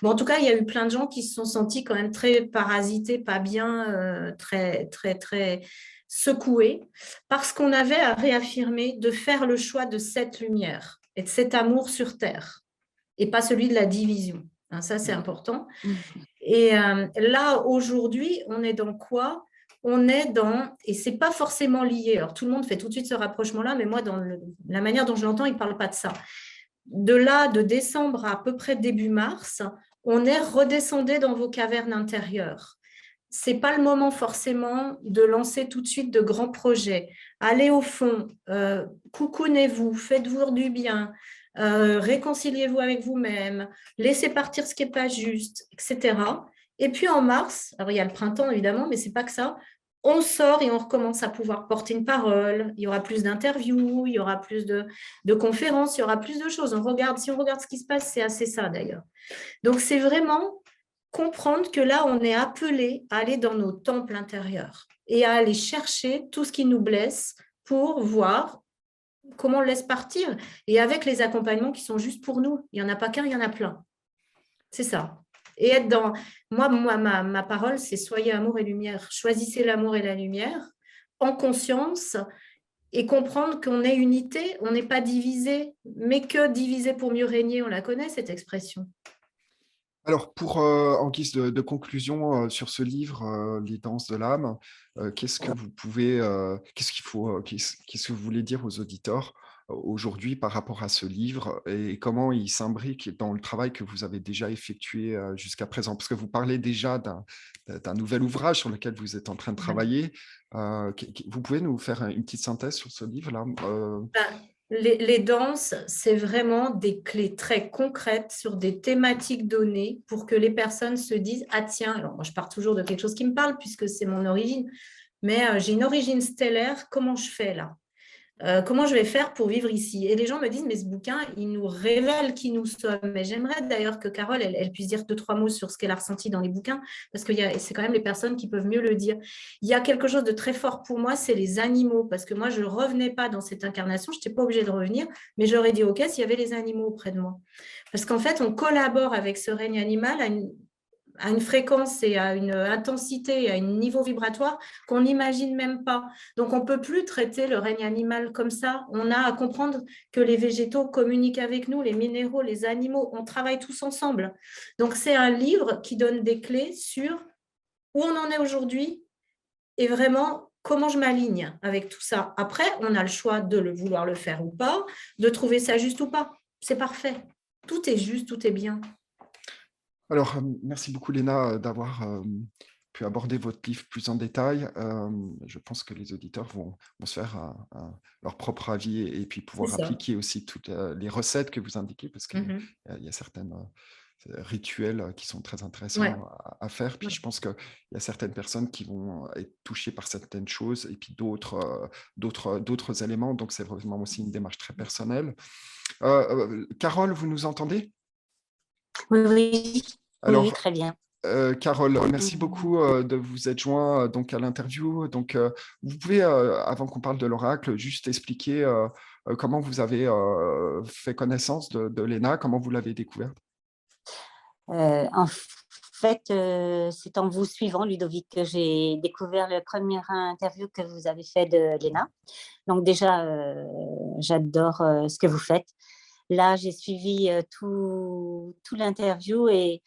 Bon, en tout cas, il y a eu plein de gens qui se sont sentis quand même très parasités, pas bien, très, très, très secoués, parce qu'on avait à réaffirmer de faire le choix de cette lumière et de cet amour sur Terre, et pas celui de la division. Hein, ça, c'est important. Et là, aujourd'hui, on est dans quoi ? On est dans, et ce n'est pas forcément lié, alors tout le monde fait tout de suite ce rapprochement-là, mais moi, dans la manière dont je l'entends, il ne parle pas de ça. De là, de décembre à peu près début mars, on est redescendu dans vos cavernes intérieures. Ce n'est pas le moment forcément de lancer tout de suite de grands projets. Allez au fond, coucounez-vous, faites-vous du bien, réconciliez-vous avec vous-même, laissez partir ce qui n'est pas juste, etc. Et puis en mars, alors il y a le printemps évidemment, mais ce n'est pas que ça, on sort et on recommence à pouvoir porter une parole, il y aura plus d'interviews, il y aura plus de conférences, il y aura plus de choses. Si on regarde ce qui se passe, c'est assez ça d'ailleurs. Donc c'est vraiment comprendre que là, on est appelé à aller dans nos temples intérieurs. et à aller chercher tout ce qui nous blesse pour voir comment on le laisse partir. Et avec les accompagnements qui sont juste pour nous. Il n'y en a pas qu'un, il y en a plein. C'est ça. Et être dans... Moi ma parole, c'est soyez amour et lumière. Choisissez l'amour et la lumière en conscience et comprendre qu'on est unité, on n'est pas divisé, mais que divisé pour mieux régner. On la connaît, cette expression. Alors, en guise de conclusion sur ce livre, Les danses de l'âme, qu'est-ce que vous pouvez, qu'est-ce qu'il faut, qu'est-ce que vous voulez dire aux auditeurs aujourd'hui par rapport à ce livre et comment il s'imbrique dans le travail que vous avez déjà effectué jusqu'à présent? Parce que vous parlez déjà d'un nouvel ouvrage sur lequel vous êtes en train de travailler. Vous pouvez nous faire une petite synthèse sur ce livre-là? Les danses, c'est vraiment des clés très concrètes sur des thématiques données pour que les personnes se disent « Ah tiens, alors moi je pars toujours de quelque chose qui me parle puisque c'est mon origine, mais j'ai une origine stellaire, comment je fais là ? Comment je vais faire pour vivre ici ?» Et les gens me disent « Mais ce bouquin, il nous révèle qui nous sommes. » Mais j'aimerais d'ailleurs que Carole, elle puisse dire 2-3 mots sur ce qu'elle a ressenti dans les bouquins, parce que c'est quand même les personnes qui peuvent mieux le dire. Il y a quelque chose de très fort pour moi, c'est les animaux, parce que moi, je ne revenais pas dans cette incarnation, je n'étais pas obligée de revenir, mais j'aurais dit « Ok, s'il y avait les animaux auprès de moi. » Parce qu'en fait, on collabore avec ce règne animal à une fréquence et à une intensité, et à un niveau vibratoire qu'on n'imagine même pas. Donc, on ne peut plus traiter le règne animal comme ça. On a à comprendre que les végétaux communiquent avec nous, les minéraux, les animaux, on travaille tous ensemble. Donc, c'est un livre qui donne des clés sur où on en est aujourd'hui et vraiment comment je m'aligne avec tout ça. Après, on a le choix de vouloir le faire ou pas, de trouver ça juste ou pas. C'est parfait. Tout est juste, tout est bien. Alors, merci beaucoup, Léna, d'avoir pu aborder votre livre plus en détail. Je pense que les auditeurs vont se faire leur propre avis et puis pouvoir appliquer aussi toutes les recettes que vous indiquez, parce qu'il y a certains rituels qui sont très intéressants à faire. Puis je pense qu'il y a certaines personnes qui vont être touchées par certaines choses et puis d'autres éléments. Donc, c'est vraiment aussi une démarche très personnelle. Carole, vous nous entendez ? Oui, Alors, oui, très bien. Carole, merci beaucoup de vous être joint donc à l'interview. Donc, vous pouvez, avant qu'on parle de l'oracle, juste expliquer comment vous avez fait connaissance de Léna, comment vous l'avez découverte? En fait, c'est en vous suivant, Ludovic, que j'ai découvert le premier interview que vous avez fait de Léna. Donc déjà, j'adore ce que vous faites. Là, j'ai suivi tout l'interview et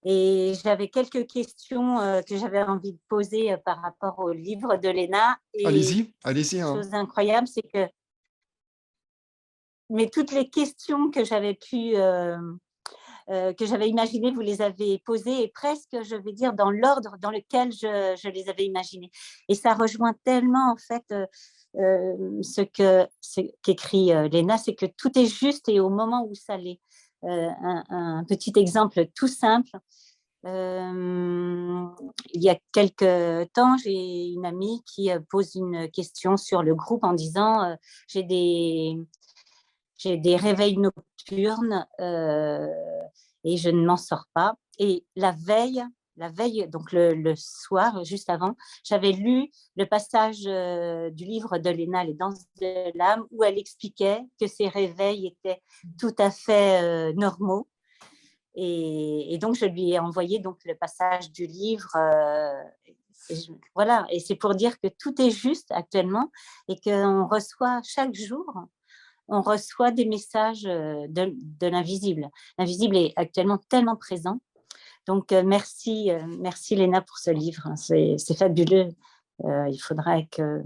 j'avais quelques questions que j'avais envie de poser par rapport au livre de Léna. Allez-y, allez-y. Chose incroyable, c'est que toutes les questions que j'avais imaginées, vous les avez posées et presque, je vais dire, dans l'ordre dans lequel je les avais imaginées. Et ça rejoint tellement, en fait, ce qu'écrit Léna, c'est que tout est juste et au moment où ça l'est. Un petit exemple tout simple. Il y a quelques temps, j'ai une amie qui pose une question sur le groupe en disant j'ai des réveils nocturnes et je ne m'en sors pas. Et la veille, donc le soir, juste avant, j'avais lu le passage du livre de Léna, Les danses de l'âme, où elle expliquait que ces réveils étaient tout à fait normaux. Et donc, je lui ai envoyé donc, le passage du livre. Voilà, et c'est pour dire que tout est juste actuellement et qu'on reçoit chaque jour, on reçoit des messages de l'invisible. L'invisible est actuellement tellement présent. Donc, merci Léna pour ce livre. C'est fabuleux. Il faudrait que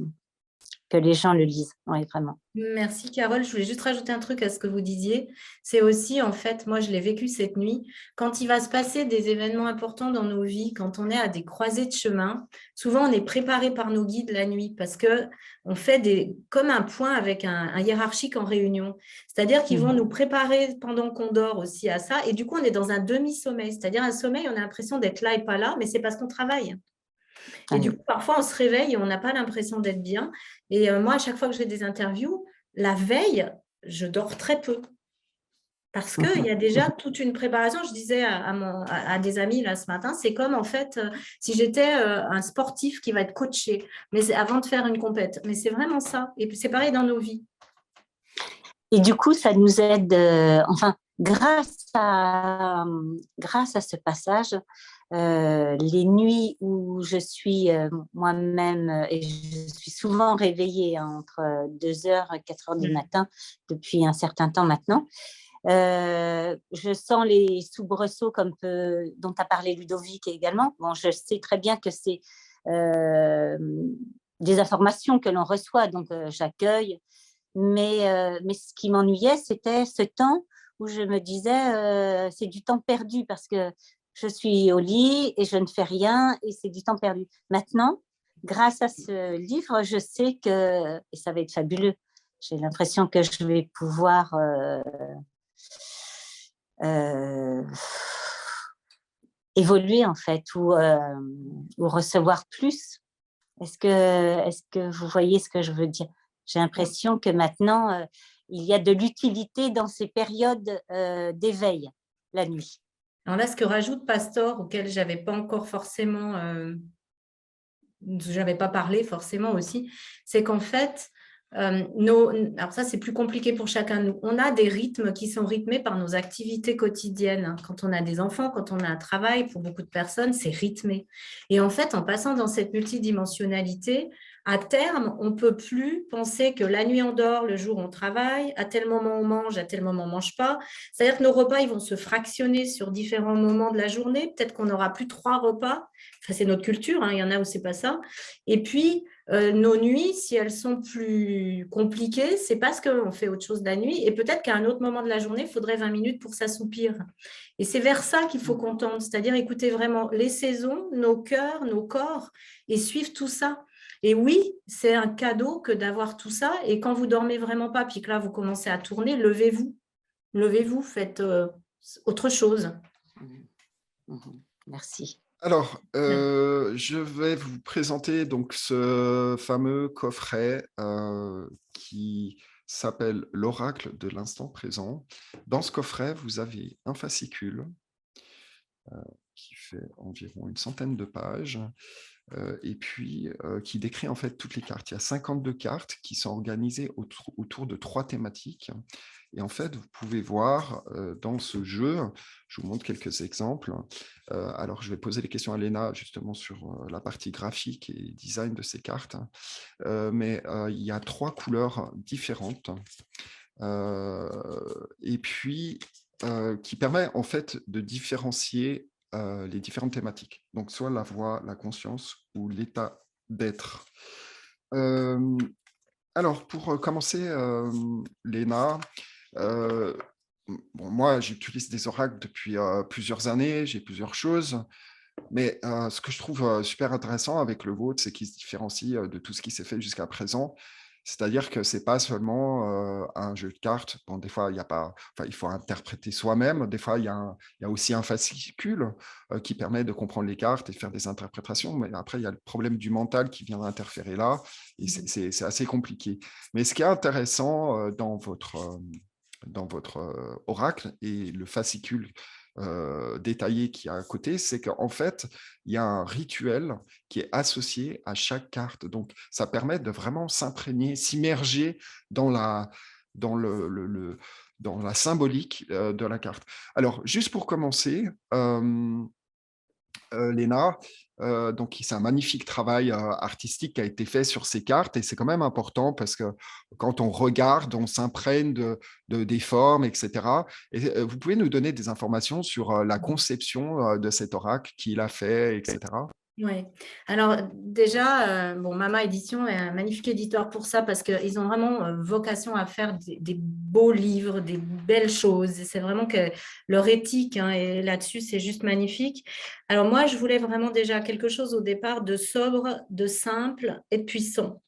les gens le lisent. Oui, vraiment. Merci Carole. Je voulais juste rajouter un truc à ce que vous disiez. C'est aussi, en fait, moi je l'ai vécu cette nuit, quand il va se passer des événements importants dans nos vies, quand on est à des croisées de chemin, souvent on est préparé par nos guides la nuit parce qu'on fait comme un point avec un hiérarchique en réunion. C'est-à-dire qu'ils vont nous préparer pendant qu'on dort aussi à ça. Et du coup, on est dans un demi-sommeil. C'est-à-dire un sommeil, on a l'impression d'être là et pas là, mais c'est parce qu'on travaille. Et du coup, parfois, on se réveille et on n'a pas l'impression d'être bien. Et moi, à chaque fois que j'ai des interviews, la veille, je dors très peu. Parce qu'il y a déjà toute une préparation. Je disais à des amis là ce matin, c'est comme en fait si j'étais un sportif qui va être coaché, mais c'est avant de faire une compète. Mais c'est vraiment ça. Et puis c'est pareil dans nos vies. Et du coup, ça nous aide, enfin, grâce à ce passage, les nuits où je suis moi-même, et je suis souvent réveillée entre 2h et 4h du matin depuis un certain temps maintenant, je sens les soubresauts dont a parlé Ludovic également. Bon, je sais très bien que c'est des informations que l'on reçoit, donc j'accueille. Mais ce qui m'ennuyait, c'était ce temps où je me disais, c'est du temps perdu parce que je suis au lit et je ne fais rien et c'est du temps perdu. Maintenant, grâce à ce livre, je sais que, et ça va être fabuleux, j'ai l'impression que je vais pouvoir évoluer en fait ou recevoir plus. Est-ce que vous voyez ce que je veux dire? J'ai l'impression que maintenant, il y a de l'utilité dans ces périodes d'éveil, la nuit. Alors là, ce que rajoute Pastor, auquel j'avais pas encore forcément, j'avais pas parlé forcément aussi, c'est qu'en fait, alors ça c'est plus compliqué pour chacun de nous. On a des rythmes qui sont rythmés par nos activités quotidiennes. Quand on a des enfants, quand on a un travail, pour beaucoup de personnes, c'est rythmé. Et en fait, en passant dans cette multidimensionnalité, à terme, on ne peut plus penser que la nuit on dort, le jour on travaille, à tel moment on mange, à tel moment on ne mange pas. C'est-à-dire que nos repas ils vont se fractionner sur différents moments de la journée. Peut-être qu'on n'aura plus 3 repas. Enfin, c'est notre culture, hein, il y en a où c'est pas ça. Et puis, nos nuits, si elles sont plus compliquées, c'est parce qu'on fait autre chose la nuit. Et peut-être qu'à un autre moment de la journée, il faudrait 20 minutes pour s'assoupir. Et c'est vers ça qu'il faut qu'on tende, c'est-à-dire écouter vraiment les saisons, nos cœurs, nos corps, et suivre tout ça. Et oui, c'est un cadeau que d'avoir tout ça. Et quand vous dormez vraiment pas, puis que là, vous commencez à tourner, levez-vous. Levez-vous, faites autre chose. Merci. Alors, je vais vous présenter donc ce fameux coffret qui s'appelle l'Oracle de l'instant présent. Dans ce coffret, vous avez un fascicule qui fait environ une centaine de pages et puis qui décrit en fait toutes les cartes. Il y a 52 cartes qui sont organisées autour de 3 thématiques. Et en fait, vous pouvez voir dans ce jeu, je vous montre quelques exemples. Alors, je vais poser des questions à Léna justement sur la partie graphique et design de ces cartes. Mais il y a 3 couleurs différentes. Et puis, qui permet en fait de différencier les différentes thématiques. Donc, soit la voix, la conscience ou l'état d'être. Alors, pour commencer, Léna, bon, moi, j'utilise des oracles depuis plusieurs années, j'ai plusieurs choses, mais ce que je trouve super intéressant avec le vôtre, c'est qu'il se différencie de tout ce qui s'est fait jusqu'à présent. C'est-à-dire que c'est pas seulement un jeu de cartes. Bon, des fois, il y a pas, enfin, il faut interpréter soi-même. Des fois, il y a aussi un fascicule qui permet de comprendre les cartes et de faire des interprétations. Mais après, il y a le problème du mental qui vient interférer là, et c'est assez compliqué. Mais ce qui est intéressant dans votre oracle et le fascicule détaillé qui est à côté, c'est qu'en fait, il y a un rituel qui est associé à chaque carte. Donc, ça permet de vraiment s'imprégner, s'immerger dans dans la symbolique de la carte. Alors, juste pour commencer, Léna, donc c'est un magnifique travail artistique qui a été fait sur ces cartes et c'est quand même important parce que quand on regarde, on s'imprègne des formes, etc. Et vous pouvez nous donner des informations sur la conception de cet oracle, qui l'a fait, etc. Oui. Alors déjà, bon, Mama Édition est un magnifique éditeur pour ça parce qu'ils ont vraiment vocation à faire des beaux livres, des belles choses. Et c'est vraiment que leur éthique, hein, et là-dessus, c'est juste magnifique. Alors moi, je voulais vraiment déjà quelque chose au départ de sobre, de simple et de puissant.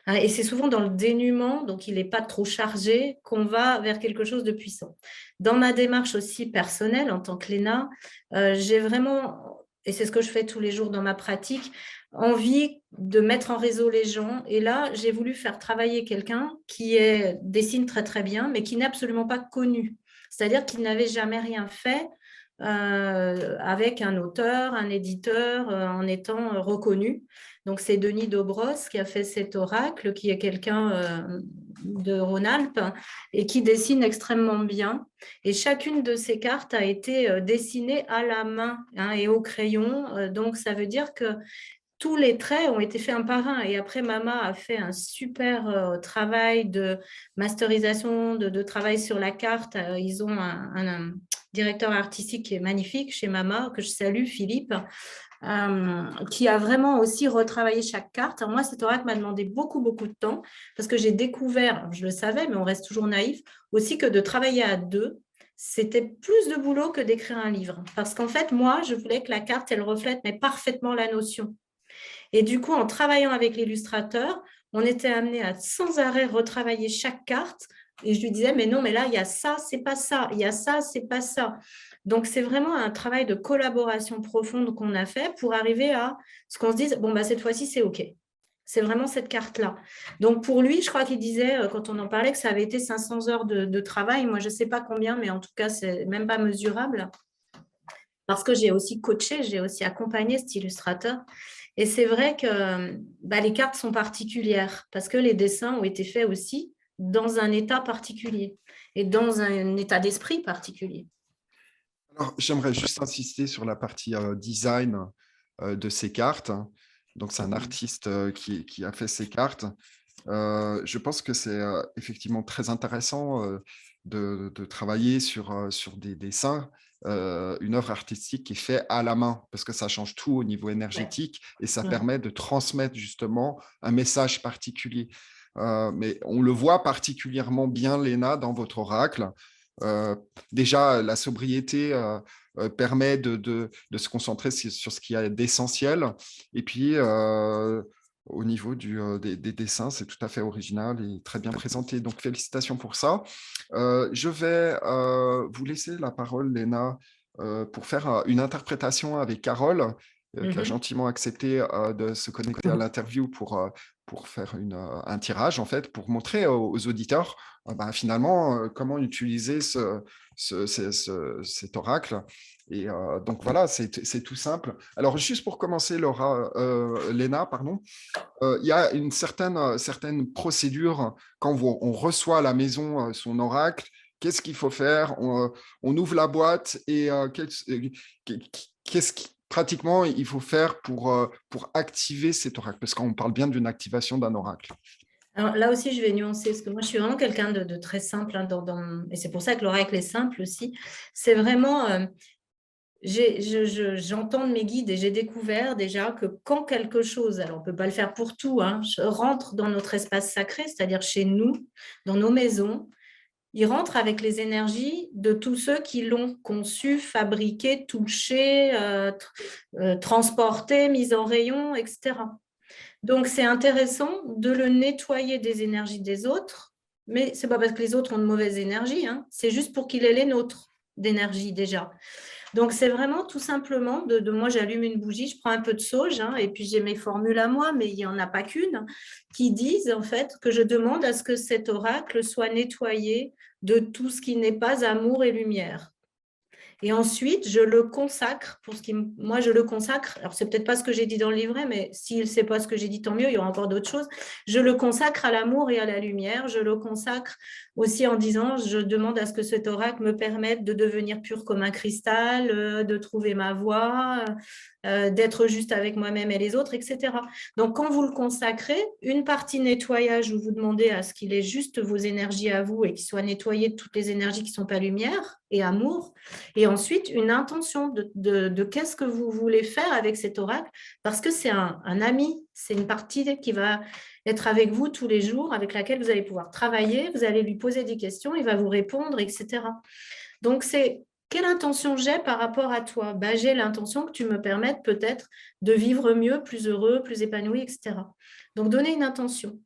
Hein, et c'est souvent dans le dénuement, donc il n'est pas trop chargé, qu'on va vers quelque chose de puissant. Dans ma démarche aussi personnelle en tant que Léna, j'ai vraiment, et c'est ce que je fais tous les jours dans ma pratique, envie de mettre en réseau les gens. Et là, j'ai voulu faire travailler quelqu'un qui dessine très très bien, mais qui n'est absolument pas connu. c'est-à-dire qu'il n'avait jamais rien fait avec un auteur, un éditeur, en étant reconnu. Donc, c'est Denis Dobros qui a fait cet oracle, qui est quelqu'un de Rhône-Alpes et qui dessine extrêmement bien. Et chacune de ces cartes a été dessinée à la main, hein, et au crayon. Donc, ça veut dire que tous les traits ont été faits un par un. Et après, Mama a fait un super travail de masterisation, de travail sur la carte. Ils ont un directeur artistique qui est magnifique chez Mama, que je salue, Philippe, qui a vraiment aussi retravaillé chaque carte. Alors moi, cet oracle m'a demandé beaucoup, beaucoup de temps parce que j'ai découvert, je le savais, mais on reste toujours naïf, aussi que de travailler à deux, c'était plus de boulot que d'écrire un livre. Parce qu'en fait, moi, je voulais que la carte, elle reflète mais parfaitement la notion. Et du coup, en travaillant avec l'illustrateur, on était amené à sans arrêt retravailler chaque carte. Et je lui disais, mais non, mais là, il y a ça, c'est pas ça. Il y a ça, c'est pas ça. Donc, c'est vraiment un travail de collaboration profonde qu'on a fait pour arriver à ce qu'on se dise, bon, bah, cette fois-ci, c'est OK. C'est vraiment cette carte-là. Donc, pour lui, je crois qu'il disait, quand on en parlait, que ça avait été 500 heures de travail. Moi, je ne sais pas combien, mais en tout cas, c'est même pas mesurable. Parce que j'ai aussi coaché, j'ai aussi accompagné cet illustrateur. Et c'est vrai que les cartes sont particulières parce que les dessins ont été faits aussi dans un état particulier et dans un état d'esprit particulier. Alors, j'aimerais juste insister sur la partie design de ces cartes. Donc, c'est un artiste qui a fait ces cartes. Je pense que c'est effectivement très intéressant de travailler sur des dessins, une œuvre artistique qui est faite à la main, parce que ça change tout au niveau énergétique et ça permet de transmettre justement un message particulier. Mais on le voit particulièrement bien, Léna, dans votre oracle. Déjà, la sobriété permet de se concentrer sur ce qu'il y a d'essentiel. Et puis, au niveau des dessins, c'est tout à fait original et très bien présenté. Donc, félicitations pour ça. Je vais vous laisser la parole, Léna, pour faire une interprétation avec Carole, qui a gentiment accepté de se connecter à l'interview pour faire un tirage, en fait, pour montrer aux auditeurs finalement comment utiliser cet oracle. Et donc voilà, c'est tout simple. Alors, juste pour commencer, Léna, pardon, il y a une certaine procédure quand on reçoit à la maison son oracle. Qu'est-ce qu'il faut faire? On ouvre la boîte et qu'est-ce qui pratiquement il faut faire pour activer cet oracle? Parce qu'on parle bien d'une activation d'un oracle. Alors là aussi, je vais nuancer, parce que moi, je suis vraiment quelqu'un de très simple, hein, et c'est pour ça que l'oracle est simple aussi. C'est vraiment, j'entends de mes guides et j'ai découvert déjà que quand quelque chose, alors on ne peut pas le faire pour tout, hein, rentre dans notre espace sacré, c'est-à-dire chez nous, dans nos maisons, il rentre avec les énergies de tous ceux qui l'ont conçu, fabriqué, touché, transporté, mis en rayon, etc. Donc, c'est intéressant de le nettoyer des énergies des autres, mais ce n'est pas parce que les autres ont de mauvaises énergies, hein, c'est juste pour qu'il ait les nôtres d'énergie déjà. Donc, c'est vraiment tout simplement moi, j'allume une bougie, je prends un peu de sauge, hein, et puis j'ai mes formules à moi, mais il n'y en a pas qu'une, qui disent en fait que je demande à ce que cet oracle soit nettoyé de tout ce qui n'est pas amour et lumière. Et ensuite, je le consacre, moi je le consacre, alors c'est peut-être pas ce que j'ai dit dans le livret, mais s'il sait pas ce que j'ai dit, tant mieux, il y aura encore d'autres choses. Je le consacre à l'amour et à la lumière, je le consacre aussi en disant, je demande à ce que cet oracle me permette de devenir pur comme un cristal, de trouver ma voie, d'être juste avec moi-même et les autres, etc. Donc, quand vous le consacrez, une partie nettoyage où vous demandez à ce qu'il ait juste vos énergies à vous et qu'il soit nettoyé de toutes les énergies qui ne sont pas lumière et amour. Et ensuite, une intention de qu'est-ce que vous voulez faire avec cet oracle, parce que c'est un ami, c'est une partie qui va être avec vous tous les jours, avec laquelle vous allez pouvoir travailler, vous allez lui poser des questions, il va vous répondre, etc. Donc, c'est quelle intention j'ai par rapport à toi? J'ai l'intention que tu me permettes peut-être de vivre mieux, plus heureux, plus épanoui, etc. Donc, donner une intention.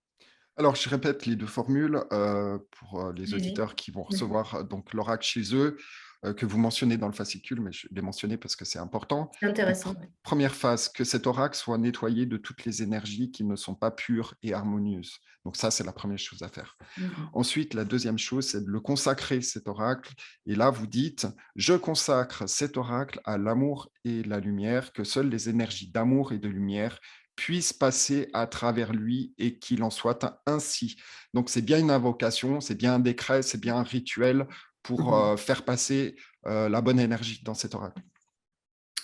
Alors, je répète les deux formules pour les auditeurs qui vont recevoir donc l'oracle chez eux. que vous mentionnez dans le fascicule, mais je l'ai mentionné parce que c'est important. C'est intéressant. Première phase, que cet oracle soit nettoyé de toutes les énergies qui ne sont pas pures et harmonieuses. Donc ça, c'est la première chose à faire. Ensuite, la deuxième chose, c'est de le consacrer, cet oracle. Et là, vous dites, je consacre cet oracle à l'amour et la lumière, que seules les énergies d'amour et de lumière puissent passer à travers lui et qu'il en soit ainsi. Donc, c'est bien une invocation, c'est bien un décret, c'est bien un rituel pour faire passer la bonne énergie dans cet oracle.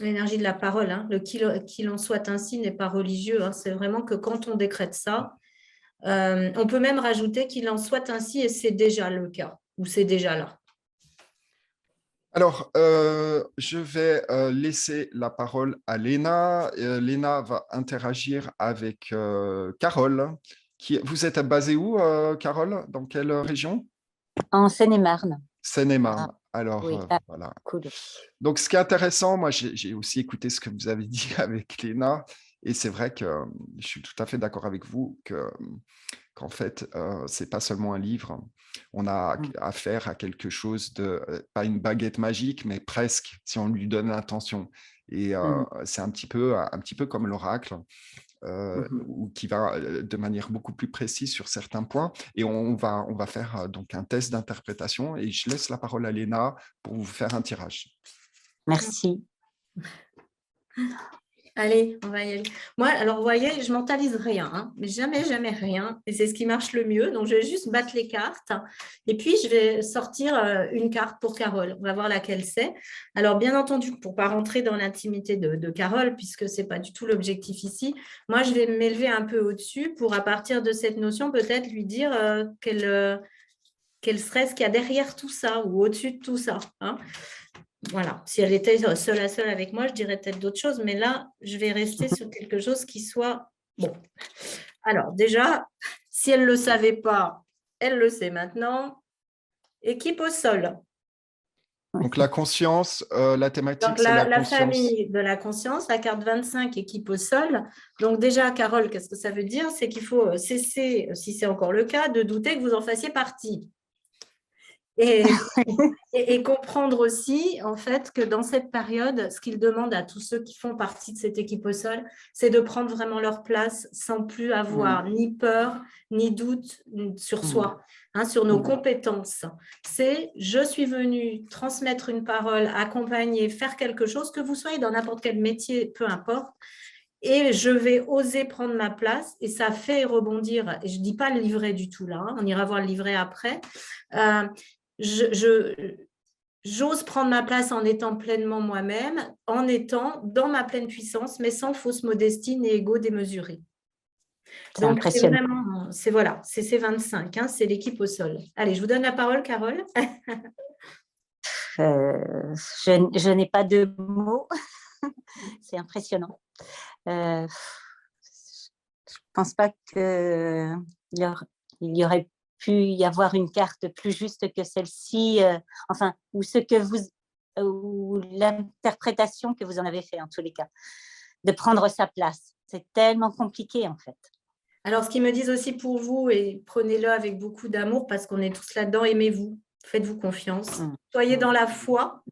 L'énergie de la parole, hein. Qu'il en soit ainsi n'est pas religieux, hein. C'est vraiment que quand on décrète ça, on peut même rajouter qu'il en soit ainsi et c'est déjà le cas, ou c'est déjà là. Alors, je vais laisser la parole à Léna. Léna va interagir avec Carole. Vous êtes basée où, Carole? Dans quelle région? En Seine-et-Marne. Seine-et-Marne. Ah, Alors, oui, voilà. cool. Donc, ce qui est intéressant, moi, j'ai aussi écouté ce que vous avez dit avec Léna, et c'est vrai que je suis tout à fait d'accord avec vous qu'en fait, c'est pas seulement un livre. On a affaire à quelque chose de, pas une baguette magique, mais presque, si on lui donne l'intention. Et c'est un petit peu comme l'oracle, ou qui va de manière beaucoup plus précise sur certains points. Et on va faire donc un test d'interprétation. Et je laisse la parole à Léna pour vous faire un tirage. Merci. Allez, on va y aller. Moi, alors, vous voyez, je mentalise rien, hein, mais jamais, jamais rien. Et c'est ce qui marche le mieux. Donc, je vais juste battre les cartes. Et puis, je vais sortir une carte pour Carole. On va voir laquelle c'est. Alors, bien entendu, pour ne pas rentrer dans l'intimité de Carole, puisque ce n'est pas du tout l'objectif ici, moi, je vais m'élever un peu au-dessus pour, à partir de cette notion, peut-être lui dire quel serait ce qu'il y a derrière tout ça ou au-dessus de tout ça, hein. Voilà, si elle était seule à seule avec moi, je dirais peut-être d'autres choses, mais là, je vais rester sur quelque chose qui soit bon. Alors déjà, si elle ne le savait pas, elle le sait maintenant. Équipe au sol. Donc, la conscience, la thématique, Donc, c'est la la conscience. famille de la conscience, la carte 25, équipe au sol. Donc déjà, Carole, qu'est-ce que ça veut dire? C'est qu'il faut cesser, si c'est encore le cas, de douter que vous en fassiez partie. Et comprendre aussi, en fait, que dans cette période, ce qu'il demande à tous ceux qui font partie de cette équipe au sol, c'est de prendre vraiment leur place sans plus avoir ni peur, ni doute sur soi, hein, sur nos compétences. C'est « je suis venue transmettre une parole, accompagner, faire quelque chose, que vous soyez dans n'importe quel métier, peu importe, et je vais oser prendre ma place » et ça fait rebondir. Et je ne dis pas le livret du tout là, hein, on ira voir le livret après. J'ose prendre ma place en étant pleinement moi-même, en étant dans ma pleine puissance, mais sans fausse modestie ni ego démesuré. Donc, c'est vraiment, voilà, c'est ces 25, hein, c'est l'équipe au sol. Allez, je vous donne la parole, Carole. Je n'ai pas de mots. C'est impressionnant. Je ne pense pas qu'il y aurait pu y avoir une carte plus juste que celle-ci, enfin, ou l'interprétation que vous en avez fait en tous les cas, de prendre sa place. C'est tellement compliqué en fait. Alors, ce qu'ils me disent aussi pour vous, et prenez-le avec beaucoup d'amour parce qu'on est tous là-dedans, aimez-vous, faites-vous confiance, soyez dans la foi.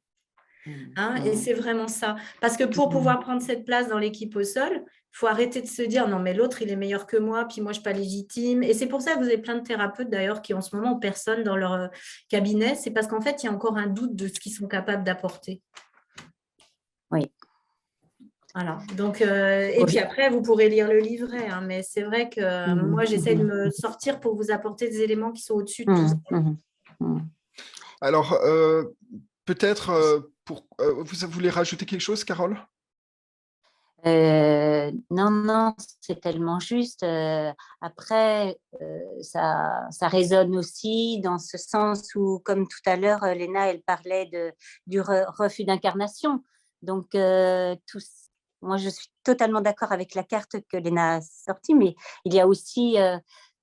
Hein, et c'est vraiment ça. Parce que pour pouvoir prendre cette place dans l'équipe au sol, il faut arrêter de se dire « non, mais l'autre, il est meilleur que moi, puis moi, je ne suis pas légitime ». Et c'est pour ça que vous avez plein de thérapeutes, d'ailleurs, qui en ce moment ont personne dans leur cabinet. C'est parce qu'en fait, il y a encore un doute de ce qu'ils sont capables d'apporter. Oui. Voilà. Donc, et puis après, vous pourrez lire le livret. Hein, mais c'est vrai que moi, j'essaie de me sortir pour vous apporter des éléments qui sont au-dessus de tout ça. Alors, peut-être, vous voulez rajouter quelque chose, Carole? Non, c'est tellement juste. Après, ça résonne aussi dans ce sens où, comme tout à l'heure, Léna, elle parlait du refus d'incarnation. Donc, moi, je suis totalement d'accord avec la carte que Léna a sortie, mais il y a aussi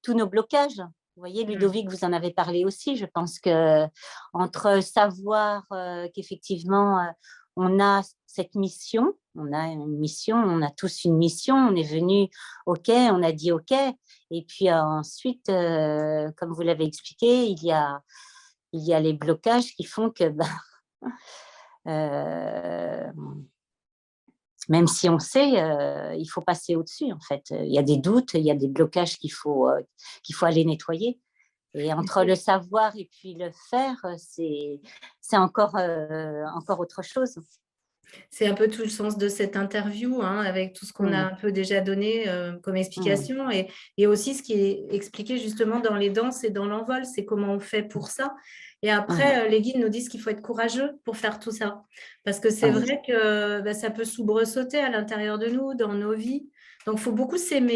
tous nos blocages. Vous voyez, Ludovic, vous en avez parlé aussi. Je pense qu'entre savoir qu'effectivement, on a cette mission, on a une mission, on a tous une mission, on est venu, OK, on a dit OK. Et puis ensuite, comme vous l'avez expliqué, il y a les blocages qui font que Euh, Même si on sait, il faut passer au-dessus, en fait. Il y a des doutes, il y a des blocages qu'il faut aller nettoyer. Et entre le savoir et puis le faire, c'est encore autre chose. C'est un peu tout le sens de cette interview, hein, avec tout ce qu'on a un peu déjà donné comme explication et aussi ce qui est expliqué justement dans les danses et dans l'envol, c'est comment on fait pour ça. Et après, les guides nous disent qu'il faut être courageux pour faire tout ça. Parce que c'est vrai que ça peut soubresauter à l'intérieur de nous, dans nos vies. Donc, il faut beaucoup s'aimer.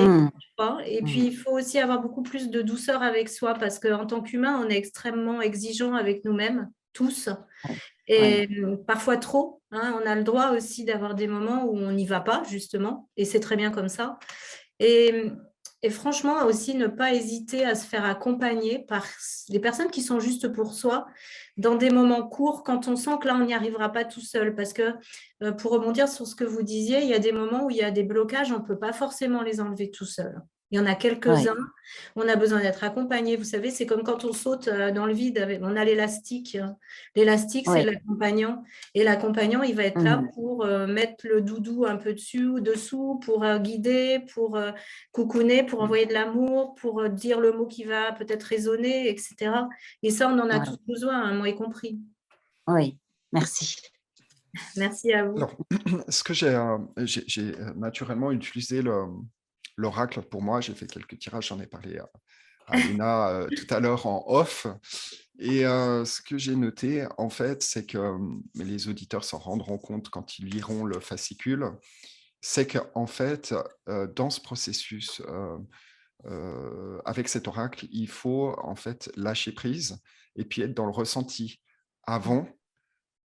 Et puis, il faut aussi avoir beaucoup plus de douceur avec soi parce qu'en tant qu'humain, on est extrêmement exigeant avec nous-mêmes, tous. Et parfois trop, hein, on a le droit aussi d'avoir des moments où on n'y va pas, justement, et c'est très bien comme ça. Et franchement, aussi ne pas hésiter à se faire accompagner par des personnes qui sont justes pour soi dans des moments courts quand on sent que là, on n'y arrivera pas tout seul. Parce que pour rebondir sur ce que vous disiez, il y a des moments où il y a des blocages, on ne peut pas forcément les enlever tout seul. Il y en a quelques-uns, on a besoin d'être accompagné. Vous savez, c'est comme quand on saute dans le vide, on a l'élastique. L'élastique, c'est l'accompagnant. Et l'accompagnant, il va être là pour mettre le doudou un peu dessus ou dessous, pour guider, pour coucouner, pour envoyer de l'amour, pour dire le mot qui va peut-être résonner, etc. Et ça, on en a tous besoin, hein, moi y compris. Oui, merci. Merci à vous. Alors, ce que j'ai naturellement utilisé l'oracle pour moi. J'ai fait quelques tirages, j'en ai parlé à Léna tout à l'heure en off. Et ce que j'ai noté, en fait, c'est que les auditeurs s'en rendront compte quand ils liront le fascicule, c'est qu'en fait, dans ce processus, avec cet oracle, il faut en fait lâcher prise et puis être dans le ressenti avant,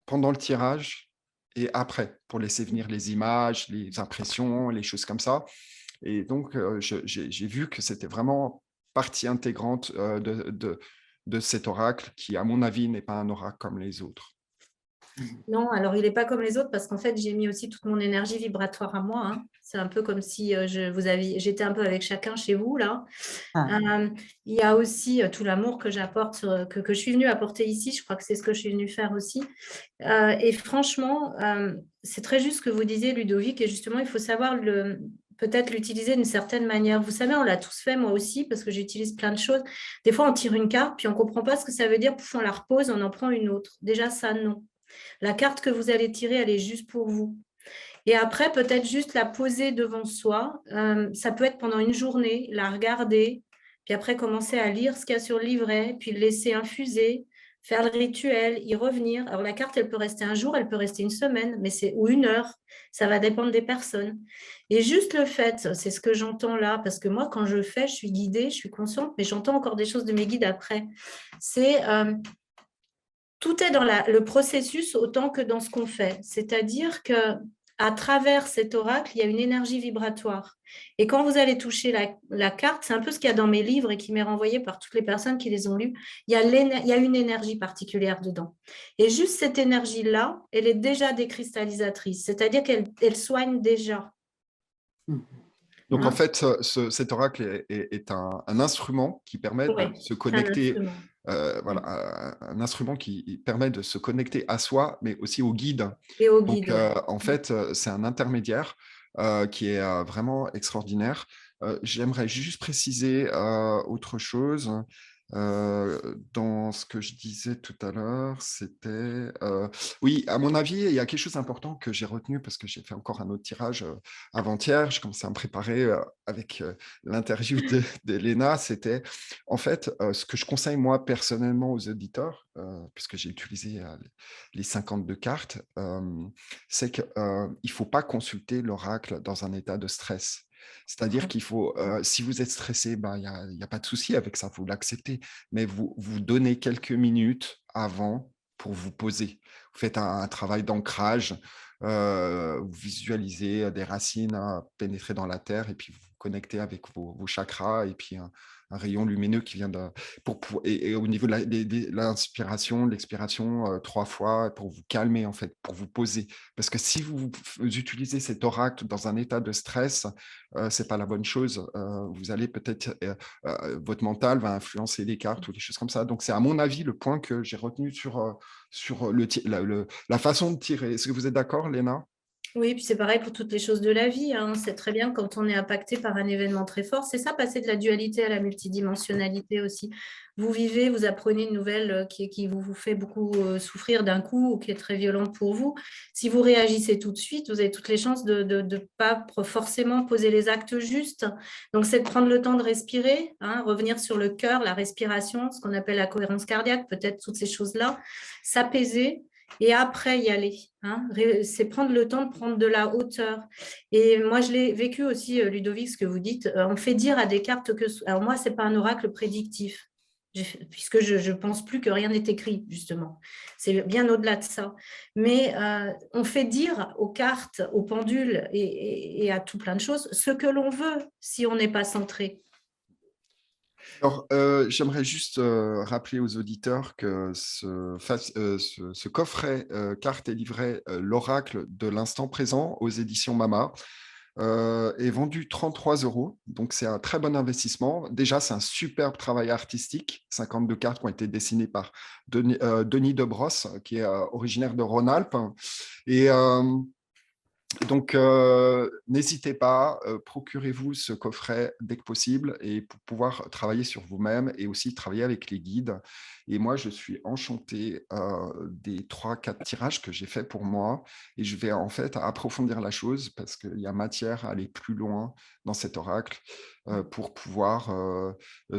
pendant le tirage et après, pour laisser venir les images, les impressions, les choses comme ça. Et donc, j'ai vu que c'était vraiment partie intégrante de cet oracle qui, à mon avis, n'est pas un oracle comme les autres. Non, alors il n'est pas comme les autres parce qu'en fait, j'ai mis aussi toute mon énergie vibratoire à moi. Hein. C'est un peu comme si j'étais un peu avec chacun chez vous, là. Il y a aussi tout l'amour que j'apporte, que je suis venue apporter ici. Je crois que c'est ce que je suis venue faire aussi. Et franchement, c'est très juste ce que vous disiez, Ludovic, et justement, il faut savoir peut-être l'utiliser d'une certaine manière. Vous savez, on l'a tous fait, moi aussi, parce que j'utilise plein de choses. Des fois, on tire une carte, puis on ne comprend pas ce que ça veut dire, pouf, on la repose, on en prend une autre. Déjà, ça, non. La carte que vous allez tirer, elle est juste pour vous. Et après, peut-être juste la poser devant soi. Ça peut être pendant une journée, la regarder, puis après commencer à lire ce qu'il y a sur le livret, puis le laisser infuser, faire le rituel, y revenir. Alors la carte, elle peut rester un jour, elle peut rester une semaine, ou une heure. Ça va dépendre des personnes. Et juste le fait, c'est ce que j'entends là, parce que moi, quand je fais, je suis guidée, je suis consciente, mais j'entends encore des choses de mes guides après. C'est... tout est dans le processus autant que dans ce qu'on fait. C'est-à-dire qu'à travers cet oracle, il y a une énergie vibratoire. Et quand vous allez toucher la carte, c'est un peu ce qu'il y a dans mes livres et qui m'est renvoyé par toutes les personnes qui les ont lus, il y a une énergie particulière dedans. Et juste cette énergie-là, elle est déjà décristallisatrice, c'est-à-dire qu'elle soigne déjà. Donc, en fait, cet oracle est un instrument qui permet de se connecter, un instrument qui permet de se connecter à soi, mais aussi au guide. Et au Donc, guide. en fait, c'est un intermédiaire qui est vraiment extraordinaire. J'aimerais juste préciser autre chose. Dans ce que je disais tout à l'heure, c'était... oui, à mon avis, il y a quelque chose d'important que j'ai retenu parce que j'ai fait encore un autre tirage avant-hier. Je commençais à me préparer avec l'interview d'Elena. C'était, en fait, ce que je conseille moi personnellement aux auditeurs, puisque j'ai utilisé les 52 cartes, c'est qu'il ne faut pas consulter l'oracle dans un état de stress. C'est-à-dire qu'il faut, si vous êtes stressé, il n'y a pas de souci avec ça, vous l'acceptez, mais vous donnez quelques minutes avant pour vous poser. Vous faites un travail d'ancrage, vous visualisez des racines pénétrer dans la terre et puis vous vous connectez avec vos chakras et puis un rayon lumineux qui vient et au niveau de l'inspiration, de l'expiration, 3 fois pour vous calmer, en fait, pour vous poser. Parce que si vous utilisez cet oracle dans un état de stress, c'est pas la bonne chose. Vous allez peut-être, votre mental va influencer les cartes ou des choses comme ça. Donc, c'est à mon avis le point que j'ai retenu sur la façon de tirer. Est-ce que vous êtes d'accord, Léna? Oui, puis c'est pareil pour toutes les choses de la vie, hein. C'est très bien quand on est impacté par un événement très fort. C'est ça, passer de la dualité à la multidimensionnalité aussi. Vous vivez, vous apprenez une nouvelle qui vous fait beaucoup souffrir d'un coup ou qui est très violente pour vous. Si vous réagissez tout de suite, vous avez toutes les chances de ne pas forcément poser les actes justes. Donc, c'est de prendre le temps de respirer, hein, revenir sur le cœur, la respiration, ce qu'on appelle la cohérence cardiaque, peut-être toutes ces choses-là, s'apaiser et après y aller, hein. C'est prendre le temps de prendre de la hauteur. Et moi, je l'ai vécu aussi, Ludovic, ce que vous dites. On fait dire à des cartes que... Alors moi, ce n'est pas un oracle prédictif, puisque je ne pense plus que rien n'est écrit, justement. C'est bien au-delà de ça. Mais on fait dire aux cartes, aux pendules et à tout plein de choses ce que l'on veut si on n'est pas centré. Alors, j'aimerais juste rappeler aux auditeurs que ce coffret carte et livret l'oracle de l'instant présent aux éditions Mama est vendu 33 €. Donc, c'est un très bon investissement. Déjà, c'est un superbe travail artistique. 52 cartes qui ont été dessinées par Denis Debrosse, qui est originaire de Rhône-Alpes. Et donc, n'hésitez pas, procurez-vous ce coffret dès que possible et pour pouvoir travailler sur vous-même et aussi travailler avec les guides. Et moi, je suis enchanté des 3-4 tirages que j'ai fait pour moi et je vais en fait approfondir la chose parce qu'il y a matière à aller plus loin dans cet oracle pour pouvoir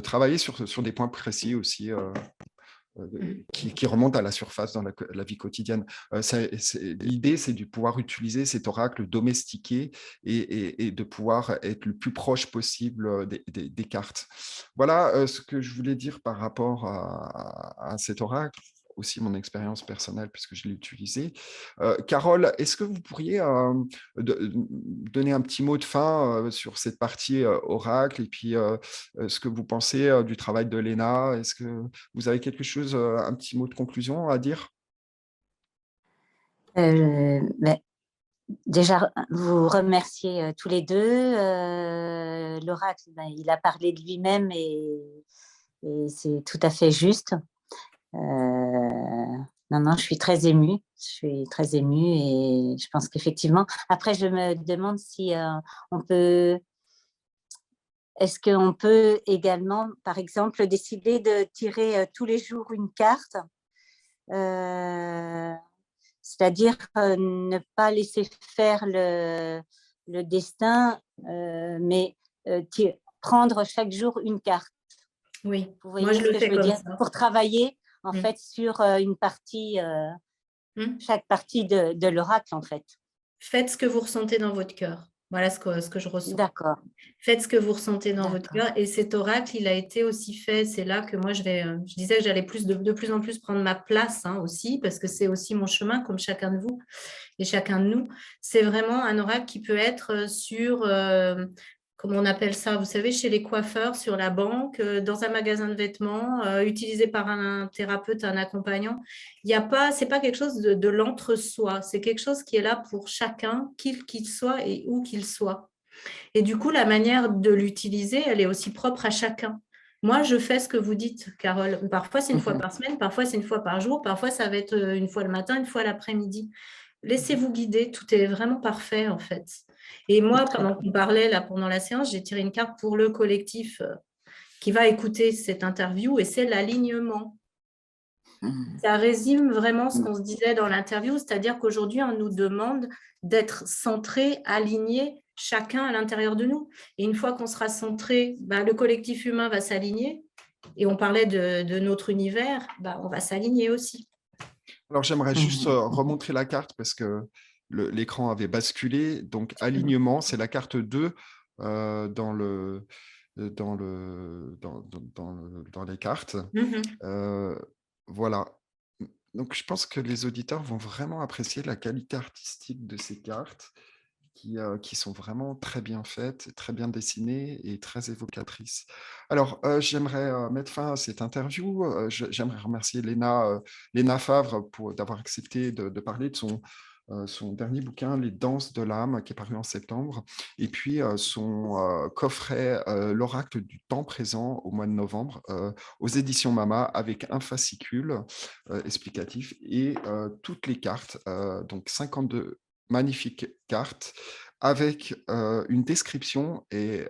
travailler sur des points précis aussi. Qui remonte à la surface dans la vie quotidienne. L'idée, c'est de pouvoir utiliser cet oracle domestiqué et de pouvoir être le plus proche possible des cartes. Voilà ce que je voulais dire par rapport à cet oracle, aussi mon expérience personnelle puisque je l'ai utilisé. Carole, est-ce que vous pourriez donner un petit mot de fin sur cette partie oracle et puis ce que vous pensez du travail de Léna? Est-ce que vous avez quelque chose, un petit mot de conclusion à dire? Mais déjà, vous remercier tous les deux. L'oracle, il a parlé de lui-même et c'est tout à fait juste. Non, je suis très émue. Je suis très émue et je pense qu'effectivement, après, je me demande si on peut... Est-ce qu'on peut également, par exemple, décider de tirer tous les jours une carte, c'est-à-dire ne pas laisser faire le destin, mais prendre chaque jour une carte. Oui, Vous moi, voyez je ce le que je fais veux comme dire? ça. Pour travailler, en fait, sur une partie, chaque partie de l'oracle, en fait. Faites ce que vous ressentez dans votre cœur. Voilà ce que je ressens. D'accord. Faites ce que vous ressentez dans votre cœur. Et cet oracle, il a été aussi fait. C'est là que moi, je disais que j'allais de plus en plus prendre ma place, hein, aussi, parce que c'est aussi mon chemin, comme chacun de vous et chacun de nous. C'est vraiment un oracle qui peut être sur, comment on appelle ça, vous savez, chez les coiffeurs, sur la banque, dans un magasin de vêtements, utilisé par un thérapeute, un accompagnant. C'est pas quelque chose de l'entre-soi. C'est quelque chose qui est là pour chacun, qu'il soit et où qu'il soit. Et du coup, la manière de l'utiliser, elle est aussi propre à chacun. Moi, je fais ce que vous dites, Carole. Parfois, c'est une fois par semaine, parfois, c'est une fois par jour, parfois, ça va être une fois le matin, une fois l'après-midi. Laissez-vous guider, tout est vraiment parfait, en fait. Et moi, pendant qu'on parlait là, pendant la séance, j'ai tiré une carte pour le collectif qui va écouter cette interview et c'est l'alignement. Ça résume vraiment ce qu'on se disait dans l'interview, c'est-à-dire qu'aujourd'hui, on nous demande d'être centré, aligné, chacun à l'intérieur de nous. Et une fois qu'on sera centré, le collectif humain va s'aligner. Et on parlait de notre univers, on va s'aligner aussi. Alors, j'aimerais juste remontrer la carte parce que l'écran avait basculé. Donc, alignement, c'est la carte 2 dans les cartes. Voilà. Donc, je pense que les auditeurs vont vraiment apprécier la qualité artistique de ces cartes. qui sont vraiment très bien faites, très bien dessinées et très évocatrices. Alors, j'aimerais mettre fin à cette interview. J'aimerais remercier Léna Favre d'avoir accepté de parler de son dernier bouquin, Les Danses de l'âme, qui est paru en septembre, et puis son coffret L'Oracle du temps présent au mois de novembre, aux éditions Mama, avec un fascicule explicatif et toutes les cartes, donc 52 magnifiques cartes avec une description et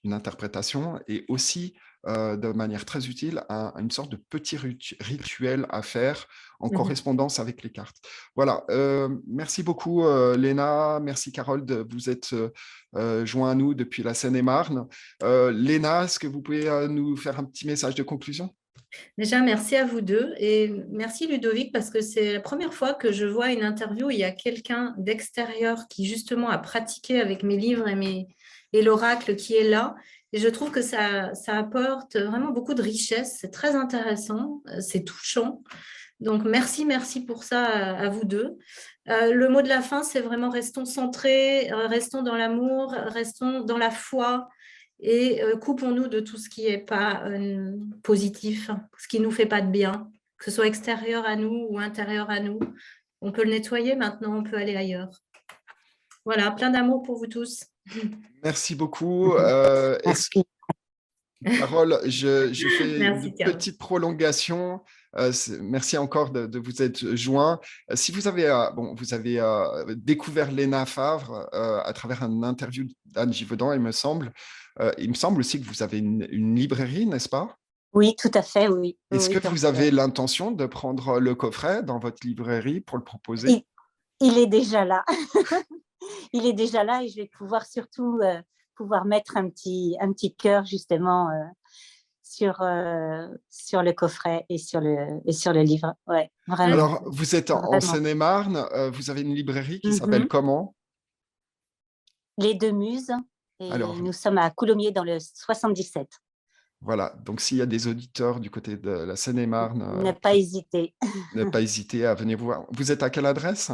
une interprétation, et aussi de manière très utile une sorte de petit rituel à faire en correspondance avec les cartes. Voilà, merci beaucoup Léna, merci Carole de vous être joint à nous depuis la Seine-et-Marne. Léna, est-ce que vous pouvez nous faire un petit message de conclusion? Déjà, merci à vous deux et merci Ludovic parce que c'est la première fois que je vois une interview où il y a quelqu'un d'extérieur qui justement a pratiqué avec mes livres et l'oracle qui est là. Et je trouve que ça apporte vraiment beaucoup de richesse. C'est très intéressant, c'est touchant. Donc, merci pour ça à vous deux. Le mot de la fin, c'est vraiment restons centrés, restons dans l'amour, restons dans la foi et coupons-nous de tout ce qui n'est pas positif, ce qui ne nous fait pas de bien, que ce soit extérieur à nous ou intérieur à nous. On peut le nettoyer maintenant, on peut aller ailleurs. Voilà, plein d'amour pour vous tous. Merci beaucoup. Merci. Carole, je fais une Merci, Carole. petite prolongation. Merci encore de vous être joint. Si vous avez, vous avez découvert Léna Favre à travers une interview d'Anne Givaudan, il me semble. Il me semble aussi que vous avez une librairie, n'est-ce pas? Oui, tout à fait, oui. Est-ce Oui, que donc, vous avez l'intention de prendre le coffret dans votre librairie pour le proposer? il est déjà là. Il est déjà là et je vais pouvoir surtout pouvoir mettre un petit cœur justement sur le coffret et sur le livre. Ouais, vraiment. Alors, vous êtes en Vraiment. Seine-et-Marne, vous avez une librairie qui s'appelle Mhm. comment? Les Deux Muses, et Alors, nous sommes à Coulommiers dans le 77. voilà, donc s'il y a des auditeurs du côté de la Seine-et-Marne, Ne pas hésiter. ne pas hésiter à venir vous voir. Vous êtes à quelle adresse?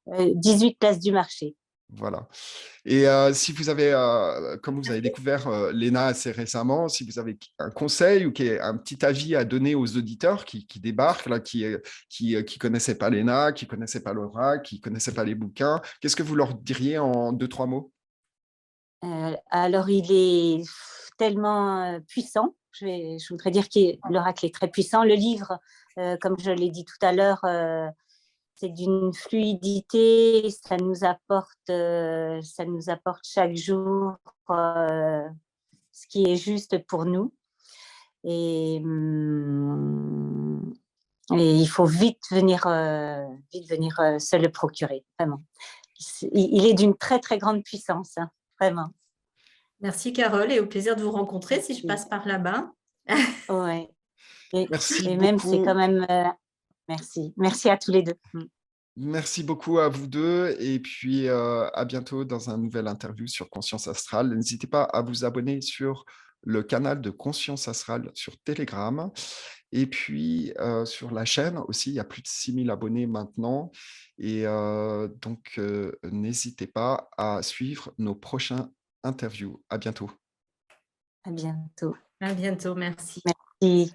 18 Place du Marché. Voilà. Et si vous avez, comme vous avez découvert Léna assez récemment, si vous avez un conseil ou un petit avis à donner aux auditeurs qui débarquent, là, qui connaissaient pas Léna, qui connaissaient pas Laura, qui connaissaient pas les bouquins, qu'est-ce que vous leur diriez en 2-3 mots? Alors, il est tellement puissant. Je voudrais dire que l'oracle est très puissant. Le livre, comme je l'ai dit tout à l'heure, c'est d'une fluidité. Ça nous apporte chaque jour ce qui est juste pour nous. Et il faut vite venir se le procurer, vraiment. Il est d'une très, très grande puissance, hein, vraiment. Merci Carole et au plaisir de vous rencontrer si je passe par là-bas. Ouais. Merci Et même, c'est quand beaucoup. même... merci. Merci à tous les deux. Merci beaucoup à vous deux et puis à bientôt dans un nouvel interview sur Conscience Astrale. N'hésitez pas à vous abonner sur le canal de Conscience Astrale sur Telegram et puis sur la chaîne aussi. Il y a plus de 6000 abonnés maintenant et donc n'hésitez pas à suivre nos prochains interviews. À bientôt. À bientôt. À bientôt, merci. Merci.